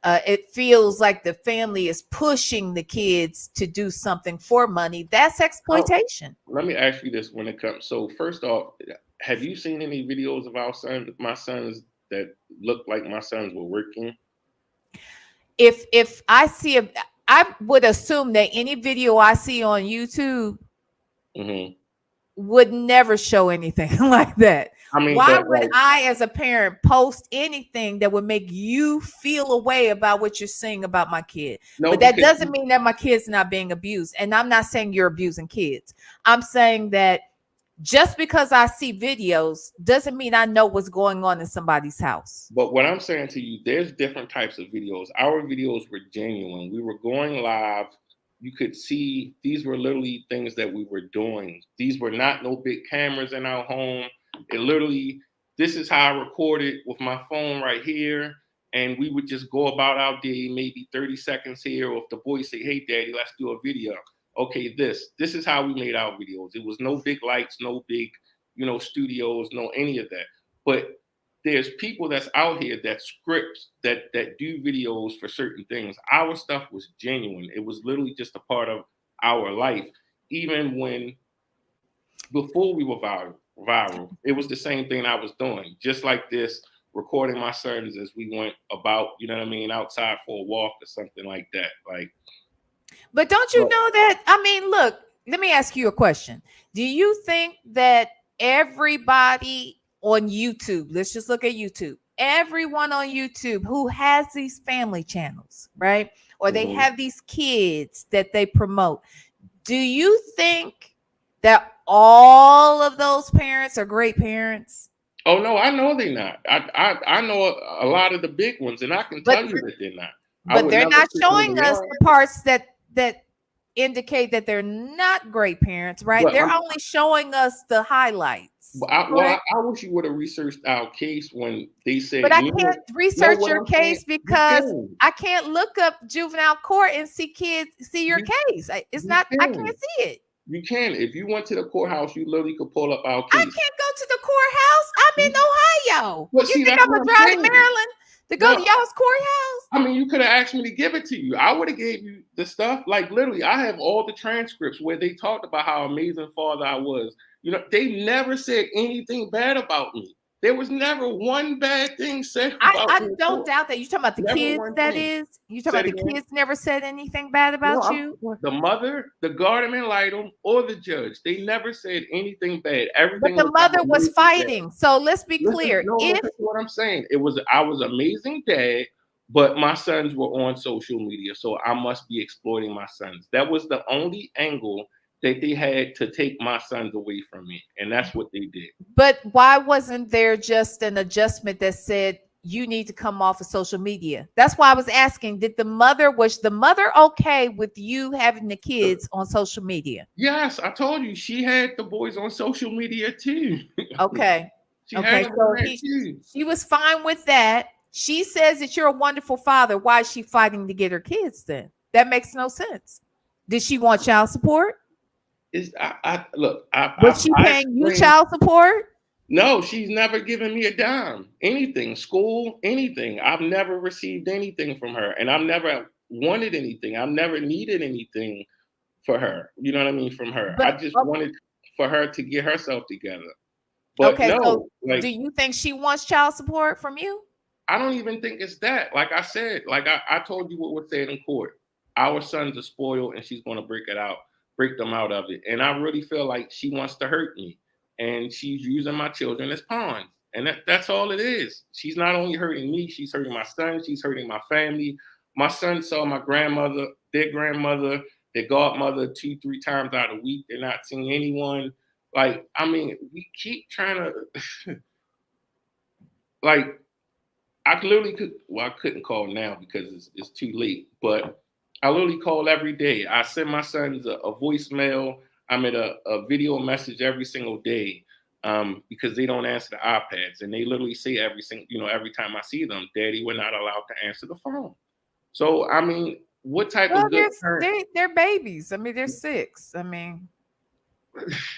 it feels like the family is pushing the kids to do something for money, that's exploitation. Let me ask you this when it comes. So first off, have you seen any videos of my sons that look like my sons were working? If I see I would assume that any video I see on YouTube would never show anything like that. I mean, why would I, as a parent, post anything that would make you feel a way about what you're saying about my kid? No, but that doesn't mean that my kid's not being abused. And I'm not saying you're abusing kids. I'm saying that just because I see videos doesn't mean I know what's going on in somebody's house. But what I'm saying to you, there's different types of videos. Our videos were genuine. We were going live. You could see these were literally things that we were doing. These were not no big cameras in our home. It literally, this is how I recorded with my phone right here. And we would just go about our day, maybe 30 seconds here. Or if the boys say, hey, daddy, let's do a video. Okay, this is how we made our videos. It was no big lights, no big, studios, no any of that. But there's people that's out here that scripts that do videos for certain things. Our stuff was genuine. It was literally just a part of our life. Even when before we were viral, it was the same thing I was doing. Just like this, recording my sons as we went about, outside for a walk or something like that. But don't you know that? I mean, look, let me ask you a question. Do you think that everybody on YouTube, let's just look at YouTube, everyone on YouTube who has these family channels, right? Or they have these kids that they promote, do you think that all of those parents are great parents? Oh, no, I know they're not. I know a lot of the big ones, and I can tell you that they're not. But they're not showing us the parts that indicate that they're not great parents, right? They're only showing us the highlights. I wish you would have researched our case when they said. But I can't research your case because I can't look up juvenile court and see your case. It's not. I can't see it. You can. If you went to the courthouse, you literally could pull up our case. I can't go to the courthouse. I'm in Ohio. You think I'm gonna drive to Maryland to go to y'all's courthouse? I mean, you could have asked me to give it to you. I would have gave you the stuff. Like literally, I have all the transcripts where they talked about how amazing father I was. They never said anything bad about me. There was never one bad thing said about me. I don't doubt that. You're talking about the kids, that is? You're talking about the kids never said anything bad about you? The mother, the guardian ad litem, or the judge. They never said anything bad. Everything. But the mother was fighting. Bad. So let's be clear. Listen to what I'm saying. I was amazing dad, but my sons were on social media, so I must be exploiting my sons. That was the only angle that they had to take my sons away from me. And that's what they did. But why wasn't there just an adjustment that said you need to come off of social media? That's why I was asking, was the mother okay with you having the kids on social media? Yes, I told you she had the boys on social media too. Okay. She was fine with that. She says that you're a wonderful father. Why is she fighting to get her kids then? That makes no sense. Did she want child support? Was she paying you child support? No, she's never given me a dime. Anything, school, anything. I've never received anything from her, and I've never wanted anything. I've never needed anything for her. You know what I mean? From her, I just wanted for her to get herself together. But so do you think she wants child support from you? I don't even think it's that. Like I said, I told you what was said in court. Our sons are spoiled, and she's going to break them out of it. And I really feel like she wants to hurt me, and she's using my children as pawns. And that's all it is. She's not only hurting me, she's hurting my son, she's hurting my family. My son saw my grandmother, their grandmother, their godmother 2-3 times out of the week. They're not seeing anyone. We keep trying to I literally I couldn't call now because it's too late, but I literally call every day. I send my sons a voicemail. I'm at a video message every single day because they don't answer the iPads. And they literally say every time I see them, Daddy, we're not allowed to answer the phone. So, what type of good parent? They're babies. they're 6.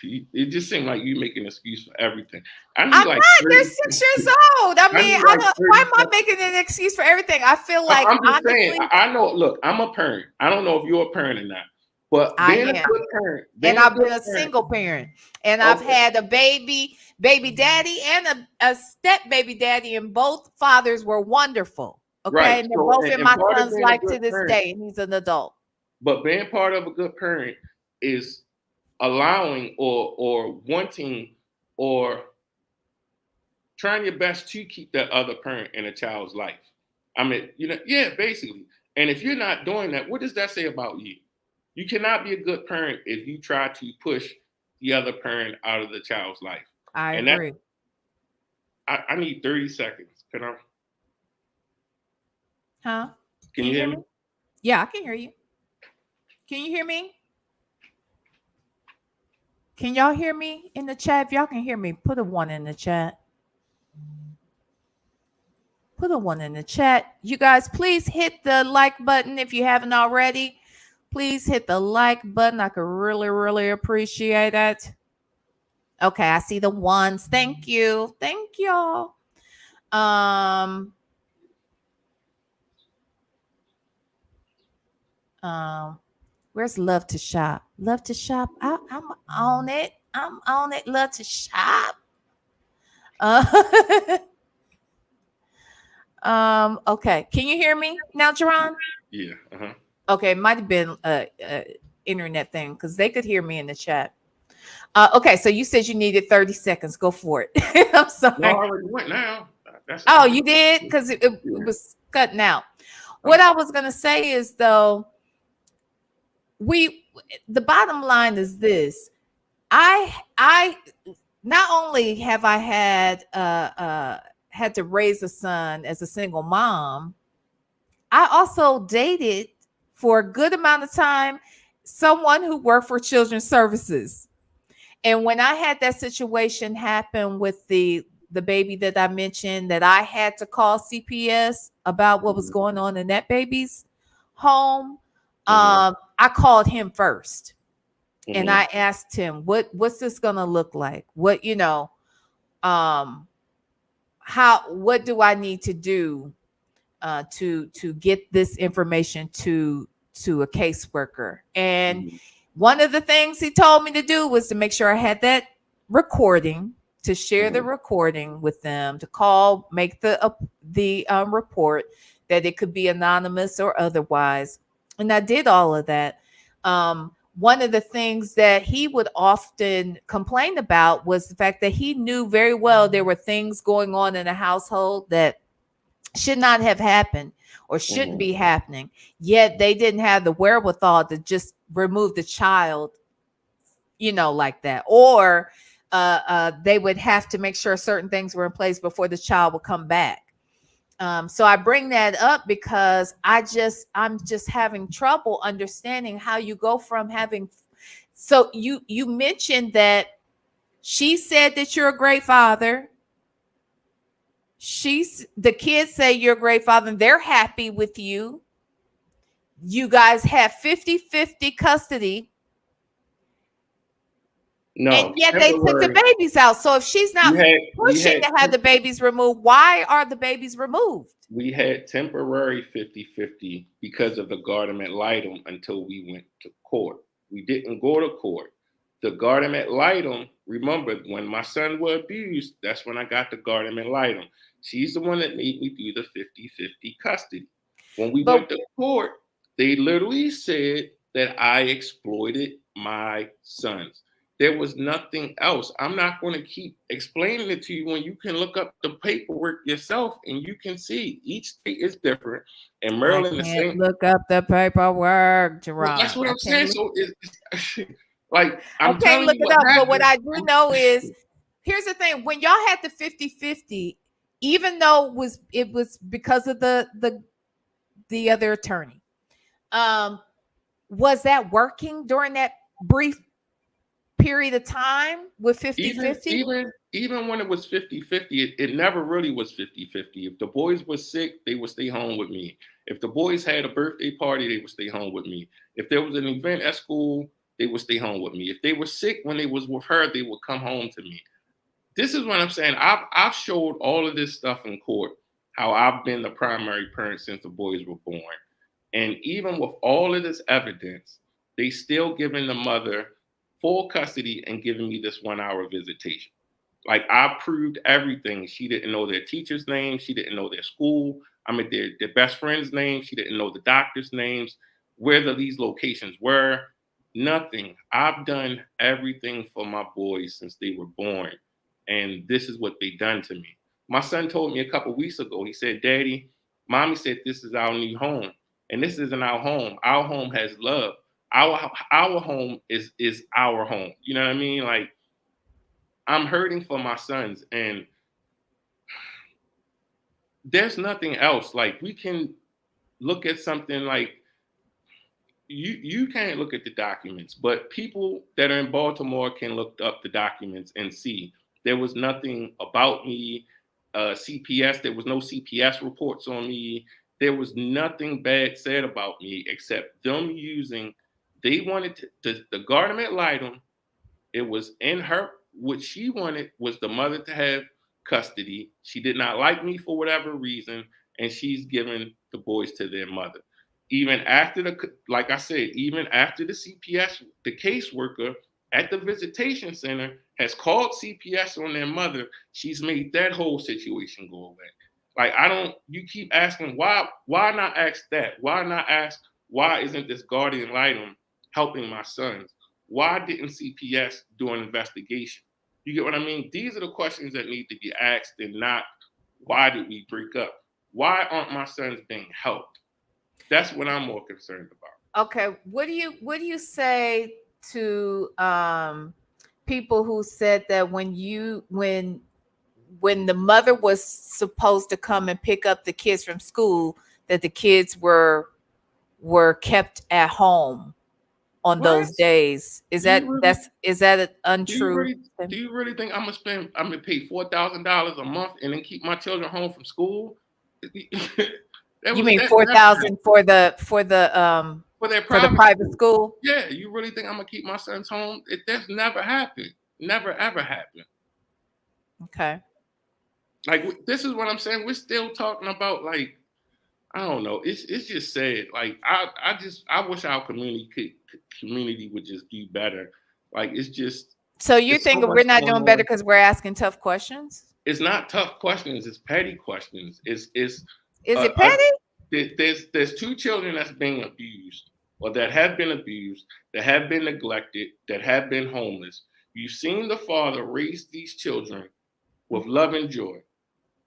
It just seems like you make an excuse for everything. I'm not. They're 6 years old. Why am I making an excuse for everything? I feel like I'm just saying. I know. Look, I'm a parent. I don't know if you're a parent or not, but being a good parent, and I've been a single parent, and I've had a baby daddy, and a step baby daddy, and both fathers were wonderful. Okay, right. And they're both in my son's life to this day, and he's an adult. But being part of a good parent is allowing or wanting or trying your best to keep that other parent in a child's life. Basically. And if you're not doing that, what does that say about you? You cannot be a good parent if you try to push the other parent out of the child's life. I And that agree. I need 30 seconds. Huh? Can Can you you hear hear me? me? Yeah, I can hear you. Can you hear me? Can y'all hear me in the chat? If y'all can hear me, put a one in the chat. Put a one in the chat. You guys, please hit the like button if you haven't already. Please hit the like button. I could really, really appreciate it. Okay, I see the ones. Thank you. Thank y'all. Um, um, where's love to shop? Love to shop. I'm on it. I'm on it. Love to shop. Uh, okay. Can you hear me now, Jerron? Yeah. Uh-huh. Okay, it might have been a internet thing because they could hear me in the chat. Okay, so you said you needed 30 seconds. Go for it. I'm No, I sorry. already went now. That's Oh, I'm just you did? Because it yeah. was cutting out. I'm What I was gonna say is though, we the bottom line is this. I not only have I had to raise a son as a single mom, I also dated for a good amount of time someone who worked for children's services. And when I had that situation happen with the baby that I mentioned, that I had to call CPS about what was mhm, going on in that baby's home, mhm, I called him first and mhm, I asked him, what's this gonna look like? What, um, what do I need to do to get this information to a caseworker? And mhm, one of the things he told me to do was to make sure I had that recording, to share the mhm, recording with them, to call, make the report, that it could be anonymous or otherwise. And I did all of that. One of the things that he would often complain about was the fact that he knew very well there were things going on in the household that should not have happened or shouldn't mhm. be happening, yet they didn't have the wherewithal to just remove the child, like that. Or they would have to make sure certain things were in place before the child would come back. So I bring that up because I'm just having trouble understanding how you go from having. So you mentioned that she said that you're a great father. The kids say you're a great father and they're happy with you. You guys have 50-50 custody, and No, yet they took the temporary. babies out. So if she's We not had we pushing had to have the babies removed, why are the babies removed? we had temporary 50-50 because of the guardian ad litem until we went to court. We didn't go to court. The guardian ad litem, remember when my son was abused, that's when I got the guardian ad litem. She's the one that made me do the 50-50 custody. When we But went to court, they literally said that I exploited my sons. There was nothing else. I'm not going to keep explaining it to you when you can look up the paperwork yourself and you can see each state is different. And I Maryland, the can't same. look up the paperwork, Well, that's Jerron. what I I'm can't saying. look. So it's like I I'm can't telling look you it what up. But what happened. I do know is, here's the thing: when y'all had the 50-50, even though it was because of the other attorney, um, was that working during that brief period of time with 50 even 50? even even when it was 50-50, it never really was 50-50. If the boys were sick, they would stay home with me. If the boys had a birthday party, they would stay home with me. If there was an event at school, they would stay home with me. If they were sick when they was with her, they would come home to me. This is what I'm saying. I've showed all of this stuff in court, how I've been the primary parent since the boys were born. And even with all of this evidence, they still giving the mother full custody and giving me this 1 hour visitation. Like I proved everything. She didn't know their teacher's name. She didn't know their school. I mean, their best friend's name. She didn't know the doctor's names, these locations were. Nothing. I've done everything for my boys since they were born. And this is what they done to me. My son told me a couple weeks ago, he said, Daddy, Mommy said this is our new home. And this isn't our home. Our home has love. our home is our home. You know what I mean? Like, I'm hurting for my sons, and there's nothing else. Like, we can look at something like you can't look at the documents, but people that are in Baltimore can look up the documents and see there was nothing about me. CPS, there was no CPS reports on me. There was nothing bad said about me except them using. They wanted the government lied them. It was in her. What she wanted was the mother to have custody. She did not like me for whatever reason, and she's given the boys to their mother. Even after like I said, even after the CPS, the caseworker at the visitation center has called CPS on their mother, she's made that whole situation go away. Like, I don't. You keep asking why. Why not ask that? Why not ask why isn't this guardian litem helping my sons? Why didn't CPS do an investigation? You get what I mean? These are the questions that need to be asked, and not why did we break up? Why aren't my sons being helped? That's what I'm more concerned about. Okay, what do you say to people who said that when the mother was supposed to come and pick up the kids from school, that the kids were kept at home on What? those days? Is that an untrue? Do you really think I'm gonna pay $4,000 a month and then keep my children home from school? You mean 4,000 for the private school? Yeah, you really think I'm gonna keep my sons home? That's never happened. Never ever happened. Okay. Like, this is what I'm saying. We're still talking about, like, I don't know. It's just sad. Like, I wish our community would just do better. Like, it's just. So you think so we're not doing better because we're asking tough questions? It's not tough questions. It's petty questions. Is it petty? There's two children that's being abused, or that have been abused, that have been neglected, that have been homeless. You've seen the father raise these children with love and joy.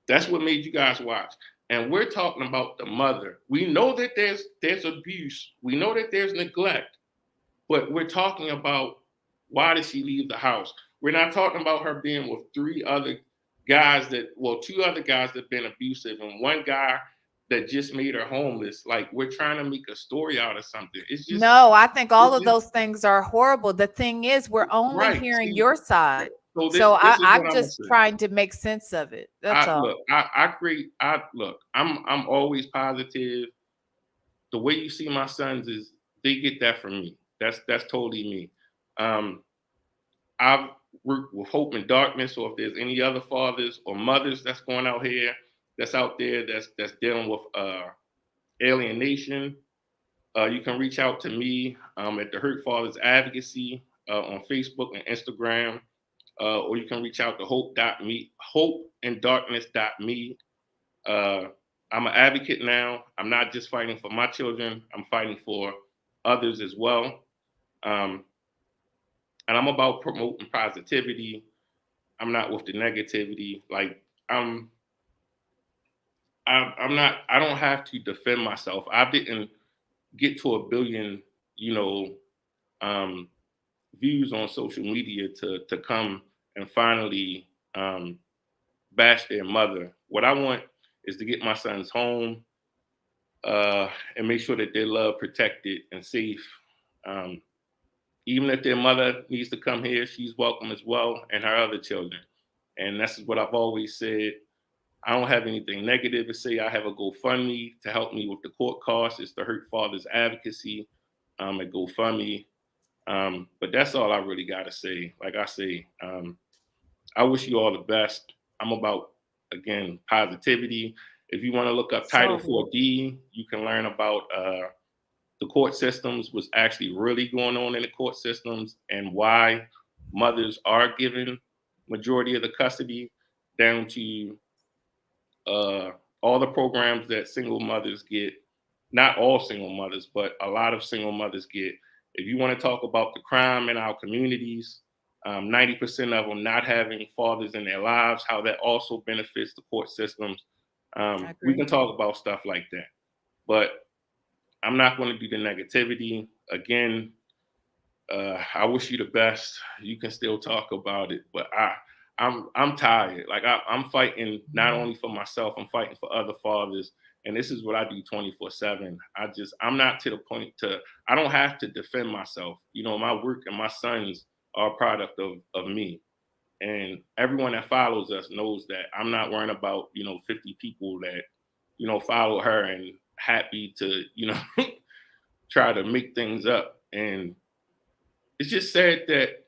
That's what made you guys watch. And we're talking about the mother. We know that there's abuse. We know that there's neglect. But we're talking about, why did she leave the house? We're not talking about her being with two other guys that have been abusive, and one guy that just made her homeless. Like, we're trying to make a story out of something. It's just. No, I think all of those things are horrible. The thing is, we're only hearing your side. So I'm just trying to make sense of it. That's all. Look, I'm always positive. The way you see my sons is, they get that from me. That's totally me. I've worked with Hope in Darkness, or if there's any other fathers or mothers that's going out here, that's out there, that's dealing with alienation, you can reach out to me at the Hurtt Fathers Advocacy on Facebook and Instagram. Or you can reach out to hopeanddarkness.me. I'm an advocate now. I'm not just fighting for my children. I'm fighting for others as well. And I'm about promoting positivity. I'm not with the negativity. Like, I'm not. I don't have to defend myself. I didn't get to 1 billion, views on social media to come and finally bash their mother. What I want is to get my sons home and make sure that they're loved, protected, and safe. Even if their mother needs to come here, she's welcome as well, and her other children. And that's what I've always said. I don't have anything negative to say. I have a GoFundMe to help me with the court costs. It's the Hurtt Fathers Advocacy at GoFundMe. But that's all I really got to say. Like I say, I wish you all the best. I'm about, again, positivity. If you want to look up Title 4D, you can learn about the court systems, what's actually really going on in the court systems, and why mothers are given majority of the custody, down to all the programs that single mothers get. Not all single mothers, but a lot of single mothers get. If you want to talk about the crime in our communities, 90% of them not having fathers in their lives, how that also benefits the court systems. We can talk about stuff like that. But I'm not going to do the negativity. Again, I wish you the best. You can still talk about it, but I'm tired. Like I'm fighting not only for myself, I'm fighting for other fathers. And this is what I do 24/7. I'm not to the point to, I don't have to defend myself. You know, my work and my sons are a product of me. And everyone that follows us knows that I'm not worrying about, 50 people that, follow her and happy to, try to make things up. And it's just sad that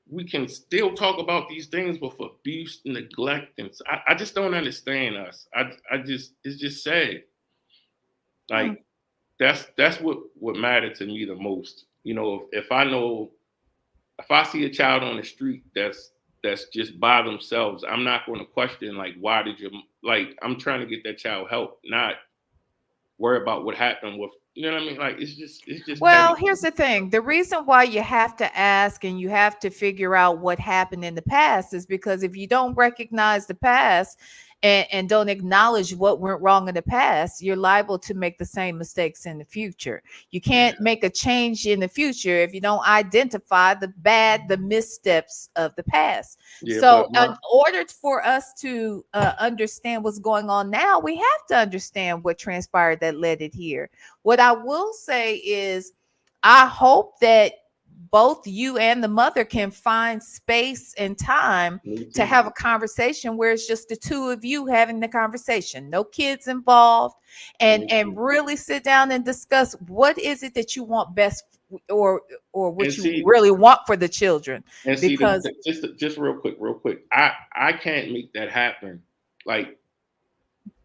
we can still talk about these things, but for abuse, neglect, and I just don't understand us. It's just sad. Like that's what mattered to me the most. If I see a child on the street that's just by themselves, I'm not going to question like, why did you, like, I'm trying to get that child help, not worry about what happened with, you know what I mean? Like, it's just Well, petty. here's the thing. The reason why you have to ask and you have to figure out what happened in the past is because if you don't recognize the past and don't acknowledge what went wrong in the past, you're liable to make the same mistakes in the future. You can't Yeah, make a change in the future if you don't identify the missteps of the past. yeah, So, but in order for us to understand what's going on now, we have to understand what transpired that led it here. What I will say is, I hope that both you and the mother can find space and time me to too. have a conversation where it's just the two of you having the conversation, no kids involved, and Me and too. really sit down and discuss what is it that you want best, or And what you see, really want for the children. Because just real quick. I can't make that happen. Like,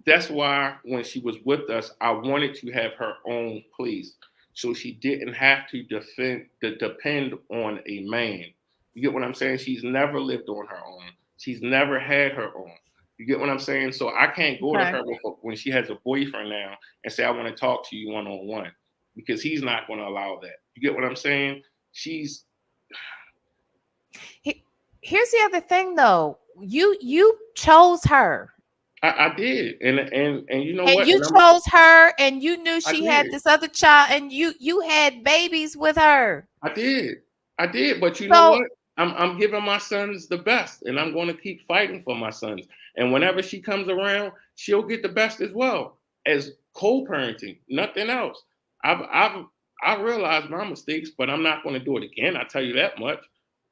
that's why when she was with us, I wanted to have her own place, so she didn't have to depend on a man. You get what I'm saying? She's never lived on her own. She's never had her own. You get what I'm saying? So I can't go to okay. her when she has a boyfriend now and say, I want to talk to you one on one, because he's not going to allow that. You get what I'm saying? She's Here's the other thing though. You chose her. I did, and you know And what? you chose her, and you knew I she had did. this other child, and you had babies with her. I did. I did. But you know So what? I'm giving my sons the best, and I'm going to keep fighting for my sons. And whenever she comes around, she'll get the best as well, as co-parenting, nothing else. I realized my mistakes, but I'm not going to do it again. I tell you that much.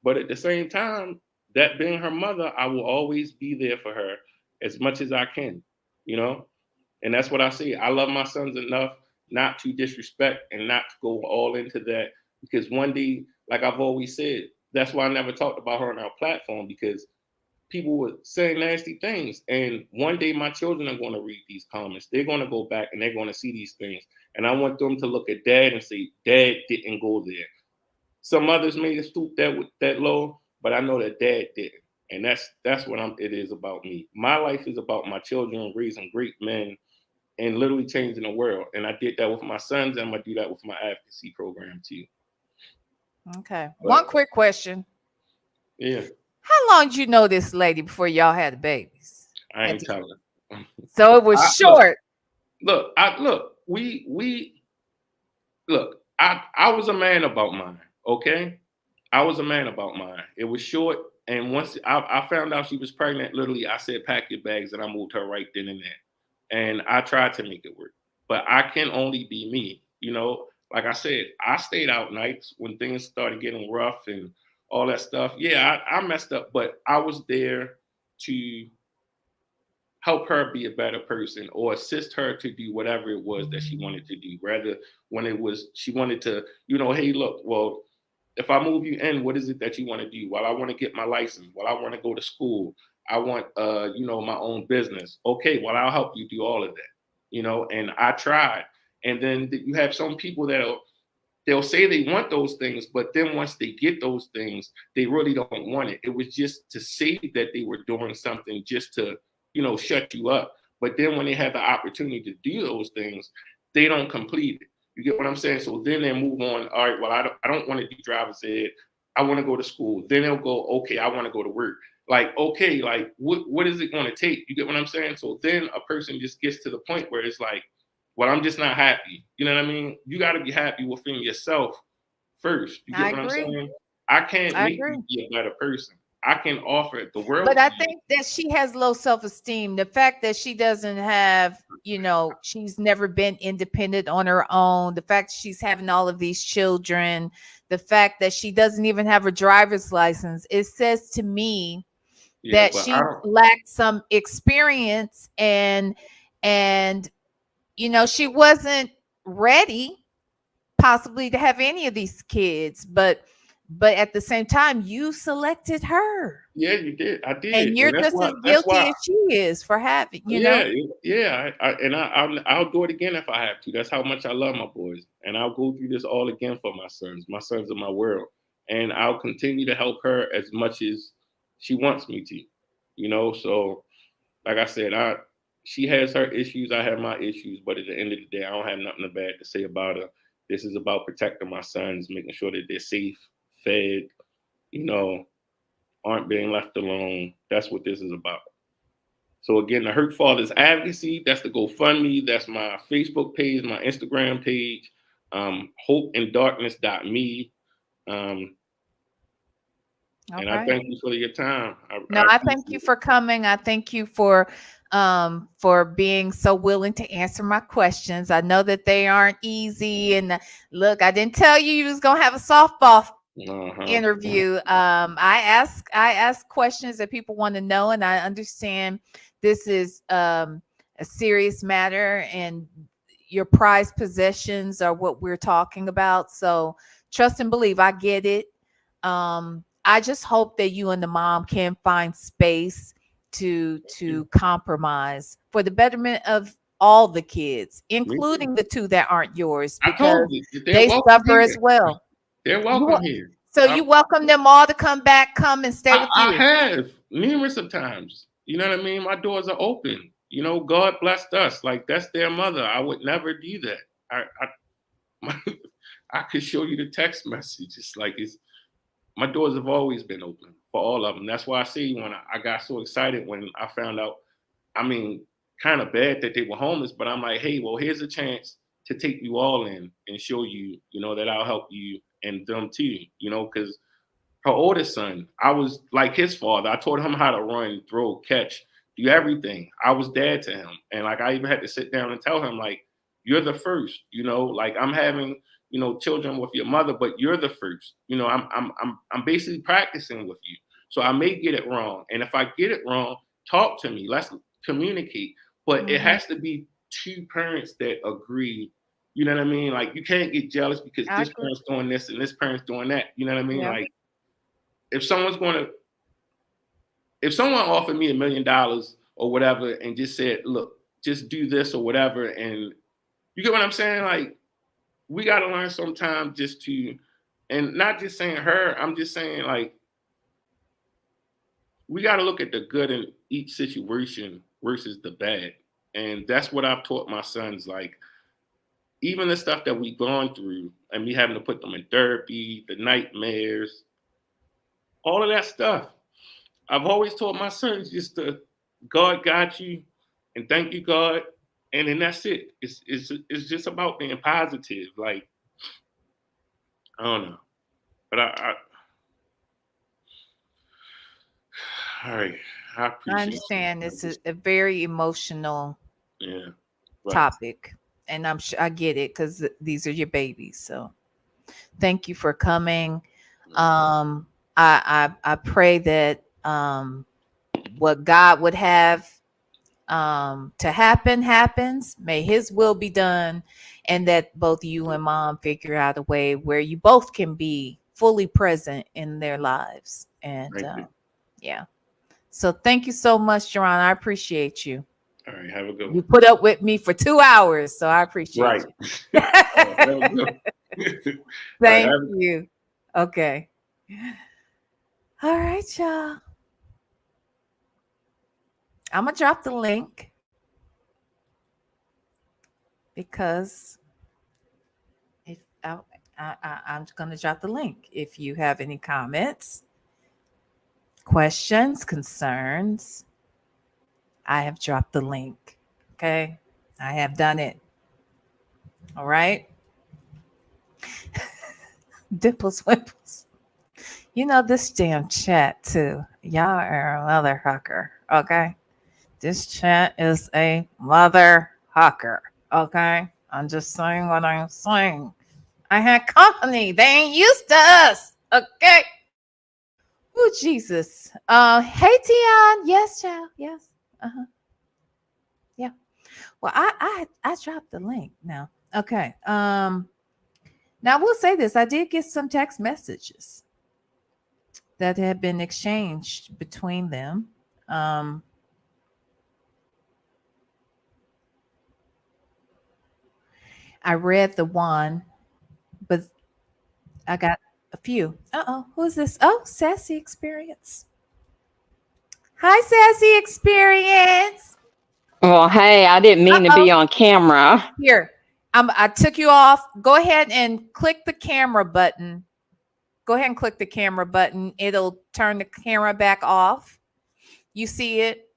But at the same time, that being her mother, I will always be there for her as much as I can. You know, and that's what I see. I love my sons enough not to disrespect and not to go all into that, because one day, like I've always said, that's why I never talked about her on our platform, because people were saying nasty things. And one day my children are going to read these comments. They're going to go back and they're going to see these things. And I want them to look at dad and say, dad didn't go there. Some others may have stooped that low, but I know that dad didn't. And that's what it is about me. My life is about my children raising great men and literally changing the world. And I did that with my sons, and I'm gonna do that with my advocacy program too. okay. But One quick question. yeah, How long did you know this lady before y'all had the babies? I ain't telling. So it was I, short. we look. I was a man about mine. Okay, I was a man about mine. It was short, and once I found out she was pregnant, literally I said pack your bags, and I moved her right then and there. And I tried to make it work, but I can only be me. Like I said, I stayed out nights when things started getting rough and all that stuff. Yeah, I messed up, but I was there to help her be a better person or assist her to do whatever it was that she wanted to do. Rather, when it was she wanted to, hey, look, well, if I move you in, what is it that you want to do? Well, I want to get my license. Well, I want to go to school. I want, my own business. Okay, well, I'll help you do all of that. And I tried. And then you have some people they'll say they want those things, but then once they get those things, they really don't want it. It was just to say that they were doing something just to, shut you up. But then when they have the opportunity to do those things, they don't complete it. You get what I'm saying? So then they move on. All right, well, I don't want to do driver's ed. I want to go to school. Then they'll go, okay, I want to go to work. Like, okay, like what is it going to take? You get what I'm saying? So then a person just gets to the point where it's like, well, I'm just not happy. You know what I mean? You got to be happy within yourself first. You get I what I'm agree. saying? I can't I make agree. you be a better person. I can offer the world But to I you. think that she has low self-esteem. The fact that she doesn't have, she's never been independent on her own. The fact she's having all of these children, the fact that she doesn't even have a driver's license, it says to me Yeah, that but I she don't. lacked some experience and she wasn't ready possibly to have any of these kids, but at the same time you selected her Yeah, you did. I and did, you're and that's just why. as That's guilty why. as she is for having, Yeah, yeah. I'll do it again if I have to. That's how much I love my boys, and I'll go through this all again for my sons. My sons are my world, and I'll continue to help her as much as she wants me to. So like I said, she has her issues, I have my issues, but at the end of the day, I don't have nothing bad to say about her. This is about protecting my sons, making sure that they're safe, fed, you know, aren't being left alone. That's what this is about. So again, the Hurt Fathers Advocacy, that's the GoFundMe, that's my Facebook page, my Instagram page, hopeanddarkness.me. Um, and I Okay. thank you for your time. No, I I thank you appreciate it. for coming. I thank you for being so willing to answer my questions. I know that they aren't easy. And look, I didn't tell you was gonna have a softball Uh-huh. interview. I ask questions that people want to know, and I understand this is a serious matter, and your prized possessions are what we're talking about. So trust and believe. I get it. I just hope that you and the mom can find space to compromise for the betterment of all the kids, Me too. including the two that aren't yours, I told because you, they're they welcome suffer as here. well. They're You welcome wa- here. so I, you welcome them all to come and stay with I you. have numerous of times. You know what I mean? My doors are open. God blessed us. Like that's their mother. I would never do that. My, I could show you the text messages. Like my doors have always been open for all of them. That's why I say when I got so excited when I found out. I mean, kind of bad that they were homeless, but I'm like, hey, well, here's a chance to take you all in and show you, that I'll help you and them too, because her oldest son, I was like his father. I taught him how to run, throw, catch, do everything. I was dad to him. And like I even had to sit down and tell him, like, you're the first, like I'm having, children with your mother, but you're the first. I'm basically practicing with you. So I may get it wrong. And if I get it wrong, talk to me. Let's communicate. But it Mhm. has to be two parents that agree. You know what I mean? Like you can't get jealous because I this agree. parent's doing this and this parent's doing that. You know what I mean? Yeah. Like if someone's going to, if someone offered me $1 million or whatever and just said, look, just do this or whatever, and you get what I'm saying? Like, we got to learn sometime just to, and not just saying her, I'm just saying, like, we got to look at the good in each situation versus the bad. And that's what I've taught my sons. Like, even the stuff that we've gone through and me having to put them in therapy, the nightmares, all of that stuff. I've always told my sons just to God got you and thank you, God. And then that's it. It's just about being positive. Like, I don't know. But all right. I I appreciate understand it's you. a very emotional Yeah. Right. topic, and I'm sure I get it because these are your babies. So thank you for coming. Um, I pray that what God would have to happen happens. May His will be done, and that both you and mom figure out a way where you both can be fully present in their lives. And Thank you. yeah. So thank you so much, Jerron. I appreciate you. All right. Have a good You one. put up with me for 2 hours, so I appreciate Right. you. All right. Have a good one. All right. Thank you. Okay. All right, y'all. I'm gonna drop the link because if I'm gonna drop the link. If you have any comments, questions, concerns, I have dropped the link. Okay, I have done it. All right. Dimples, wimples. You know this damn chat too. Y'all are a mother hucker. Okay. This chat is a mother hucker. Okay. I'm just saying what I'm saying. I had company. They ain't used to us. Okay. Oh Jesus. Hey Tion. Yes, child. Yes. Uh-huh. Yeah. Well, I dropped the link now. Okay. Now I will say this. I did get some text messages that had been exchanged between them. Um, I read the one, but I got a few. Uh-oh, who's this? Oh, Sassy Experience. Hi, Sassy Experience. Well, hey, I didn't mean to Uh-oh. be on camera. Here. I took you off. Go ahead and click the camera button. Go ahead and click the camera button. It'll turn the camera back off. You see it,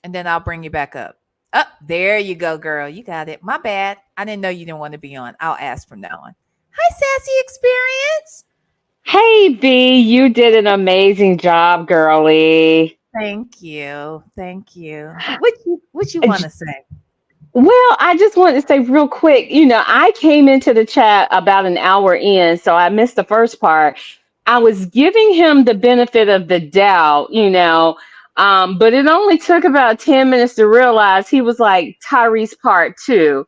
and then I'll bring you back up. Up there you go, girl. You got it. My bad. I didn't know you didn't want to be on. I'll ask from now on. Hi, Sassy Experience. Hey, B, you did an amazing job, girlie. Thank you. Thank you. What you want to say? Well, I just wanted to say real quick, I came into the chat about an hour in, so I missed the first part. I was giving him the benefit of the doubt, but it only took about 10 minutes to realize he was like Tyrese part two.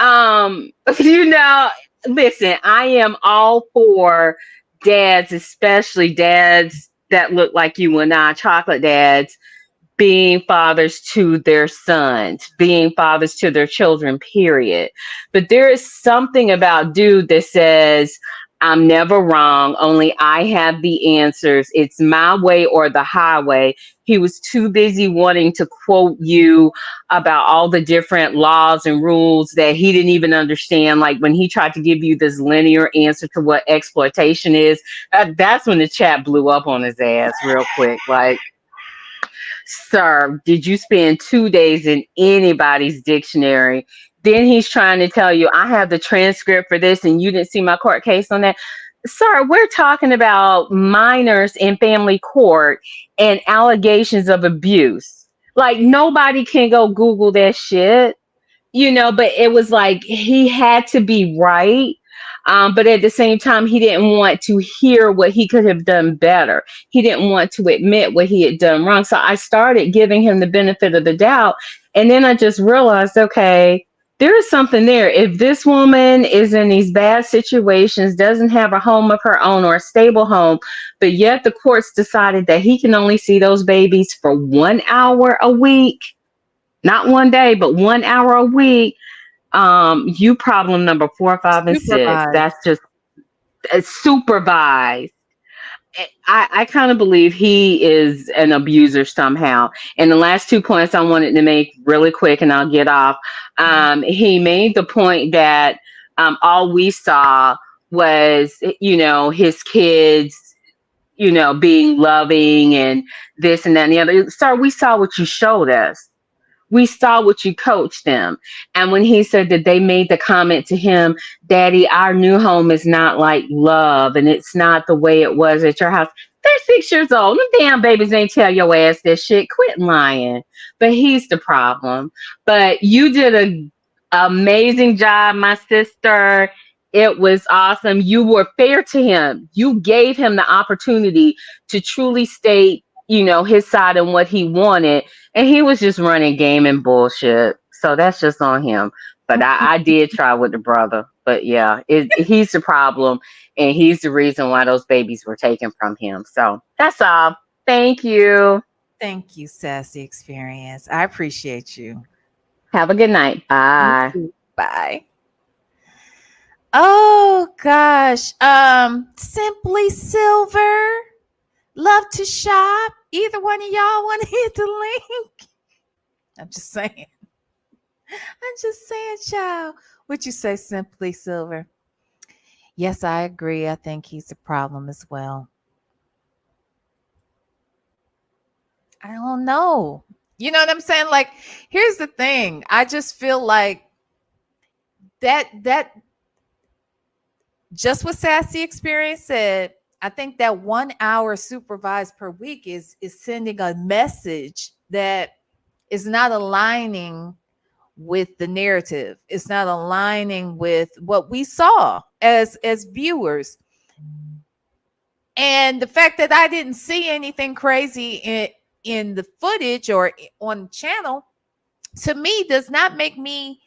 Um, you know, listen, I am all for dads, especially dads that look like you and I, chocolate dads, being fathers to their sons, being fathers to their children, period. But there is something about dude that says, I'm never wrong, only I have the answers. It's my way or the highway. He was too busy wanting to quote you about all the different laws and rules that he didn't even understand. Like when he tried to give you this linear answer to what exploitation is, that's when the chat blew up on his ass real quick. Like, sir, did you spend 2 days in anybody's dictionary? Then he's trying to tell you, I have the transcript for this and you didn't see my court case on that. Sir, we're talking about minors in family court and allegations of abuse. Like, nobody can go Google that shit, but it was like he had to be right. But at the same time, he didn't want to hear what he could have done better. He didn't want to admit what he had done wrong. So I started giving him the benefit of the doubt. And then I just realized, okay, there is something there. If this woman is in these bad situations, doesn't have a home of her own or a stable home, but yet the courts decided that he can only see those babies for 1 hour a week, not one day, but 1 hour a week. You problem number 4, 5, and 6. Supervise. That's just supervised. I kind of believe he is an abuser somehow. And the last 2 points I wanted to make really quick, and I'll get off. He made the point that all we saw was, his kids, being loving and this and that and the other. Sir, we saw what you showed us. We saw what you coached them. And when he said that they made the comment to him, Daddy, our new home is not like love and it's not the way it was at your house. They're 6 years old. Them damn babies ain't tell your ass that shit. Quit lying. But he's the problem. But you did a amazing job, my sister. It was awesome. You were fair to him. You gave him the opportunity to truly state, his side and what he wanted, and he was just running game and bullshit. So that's just on him. But I did try with the brother. But yeah, he's the problem. And he's the reason why those babies were taken from him. So that's all. Thank you. Thank you, Sassy Experience. I appreciate you. Have a good night. You Bye. too. Bye. Oh gosh. Simply Silver. Love to shop. Either one of y'all want to hit the link? I'm just saying. I'm just saying, child. What you say, Simply Silver? Yes, I agree. I think he's a problem as well. I don't know. You know what I'm saying? Like, here's the thing. I just feel like that just what Sassy Experience said, I think that 1 hour supervised per week is sending a message that is not aligning with the narrative. It's not aligning with what we saw as viewers. And the fact that I didn't see anything crazy in the footage or on the channel, to me, does not make me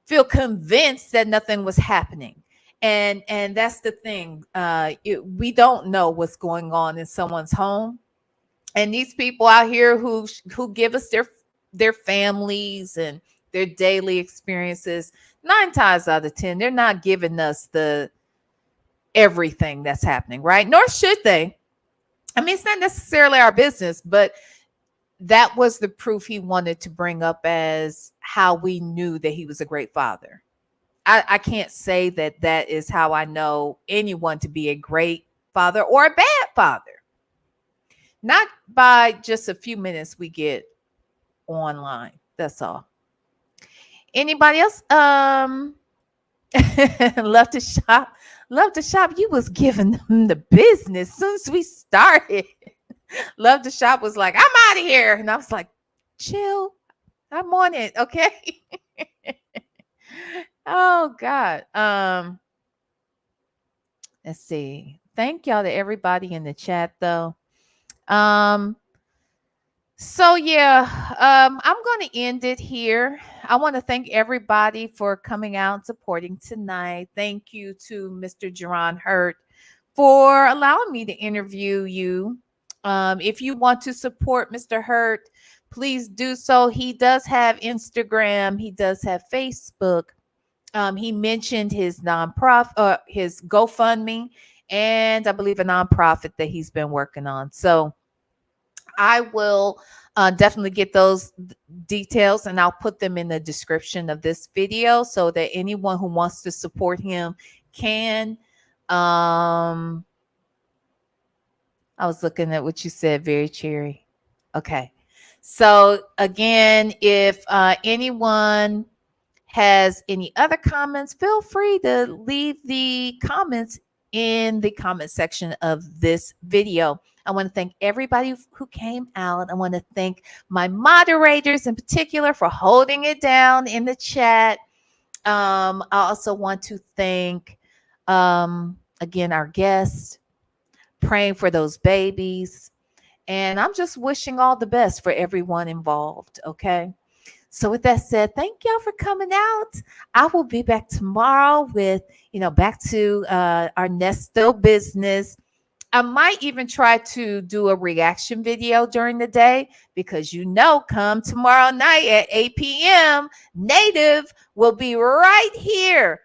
feel convinced that nothing was happening. And that's the thing. We don't know what's going on in someone's home. And these people out here who give us their families and their daily experiences, 9 times out of 10, they're not giving us the everything that's happening, right? Nor should they. I mean, it's not necessarily our business, but that was the proof he wanted to bring up as how we knew that he was a great father. I can't say that is how I know anyone to be a great father or a bad father. Not by just a few minutes we get online. That's all. Anybody else? Love to shop. Love to shop. You was giving them the business as soon as we started. Love to shop was like, I'm out of here. And I was like, chill. I'm on it. Okay. Oh God. Let's see. Thank y'all to everybody in the chat though. So yeah, I'm going to end it here. I want to thank everybody for coming out and supporting tonight. Thank you to Mr. Jerron Hurtt for allowing me to interview you. If you want to support Mr. Hurtt, please do so. He does have Instagram. He does have Facebook. He mentioned his nonprofit, his GoFundMe, and I believe a nonprofit that he's been working on. So I will definitely get those details and I'll put them in the description of this video so that anyone who wants to support him can. I was looking at what you said, very cheery. Okay. So again, if anyone has any other comments, feel free to leave the comments in the comment section of this video. I want to thank everybody who came out. I want to thank my moderators in particular for holding it down in the chat. I also want to thank, again, our guests, praying for those babies. And I'm just wishing all the best for everyone involved, okay? So with that said, thank y'all for coming out. I will be back tomorrow with, back to our Nesto business. I might even try to do a reaction video during the day because come tomorrow night at 8 p.m. Native will be right here,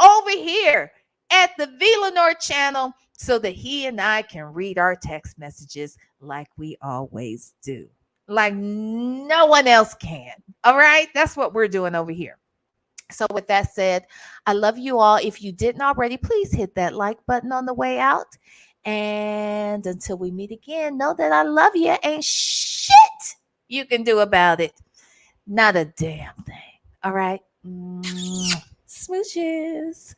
over here at the Villanor channel so that he and I can read our text messages like we always do. Like no one else can. All right. That's what we're doing over here. So with that said, I love you all. If you didn't already, please hit that like button on the way out. And until we meet again, know that I love you. Ain't shit you can do about it. Not a damn thing. All right. Smooches.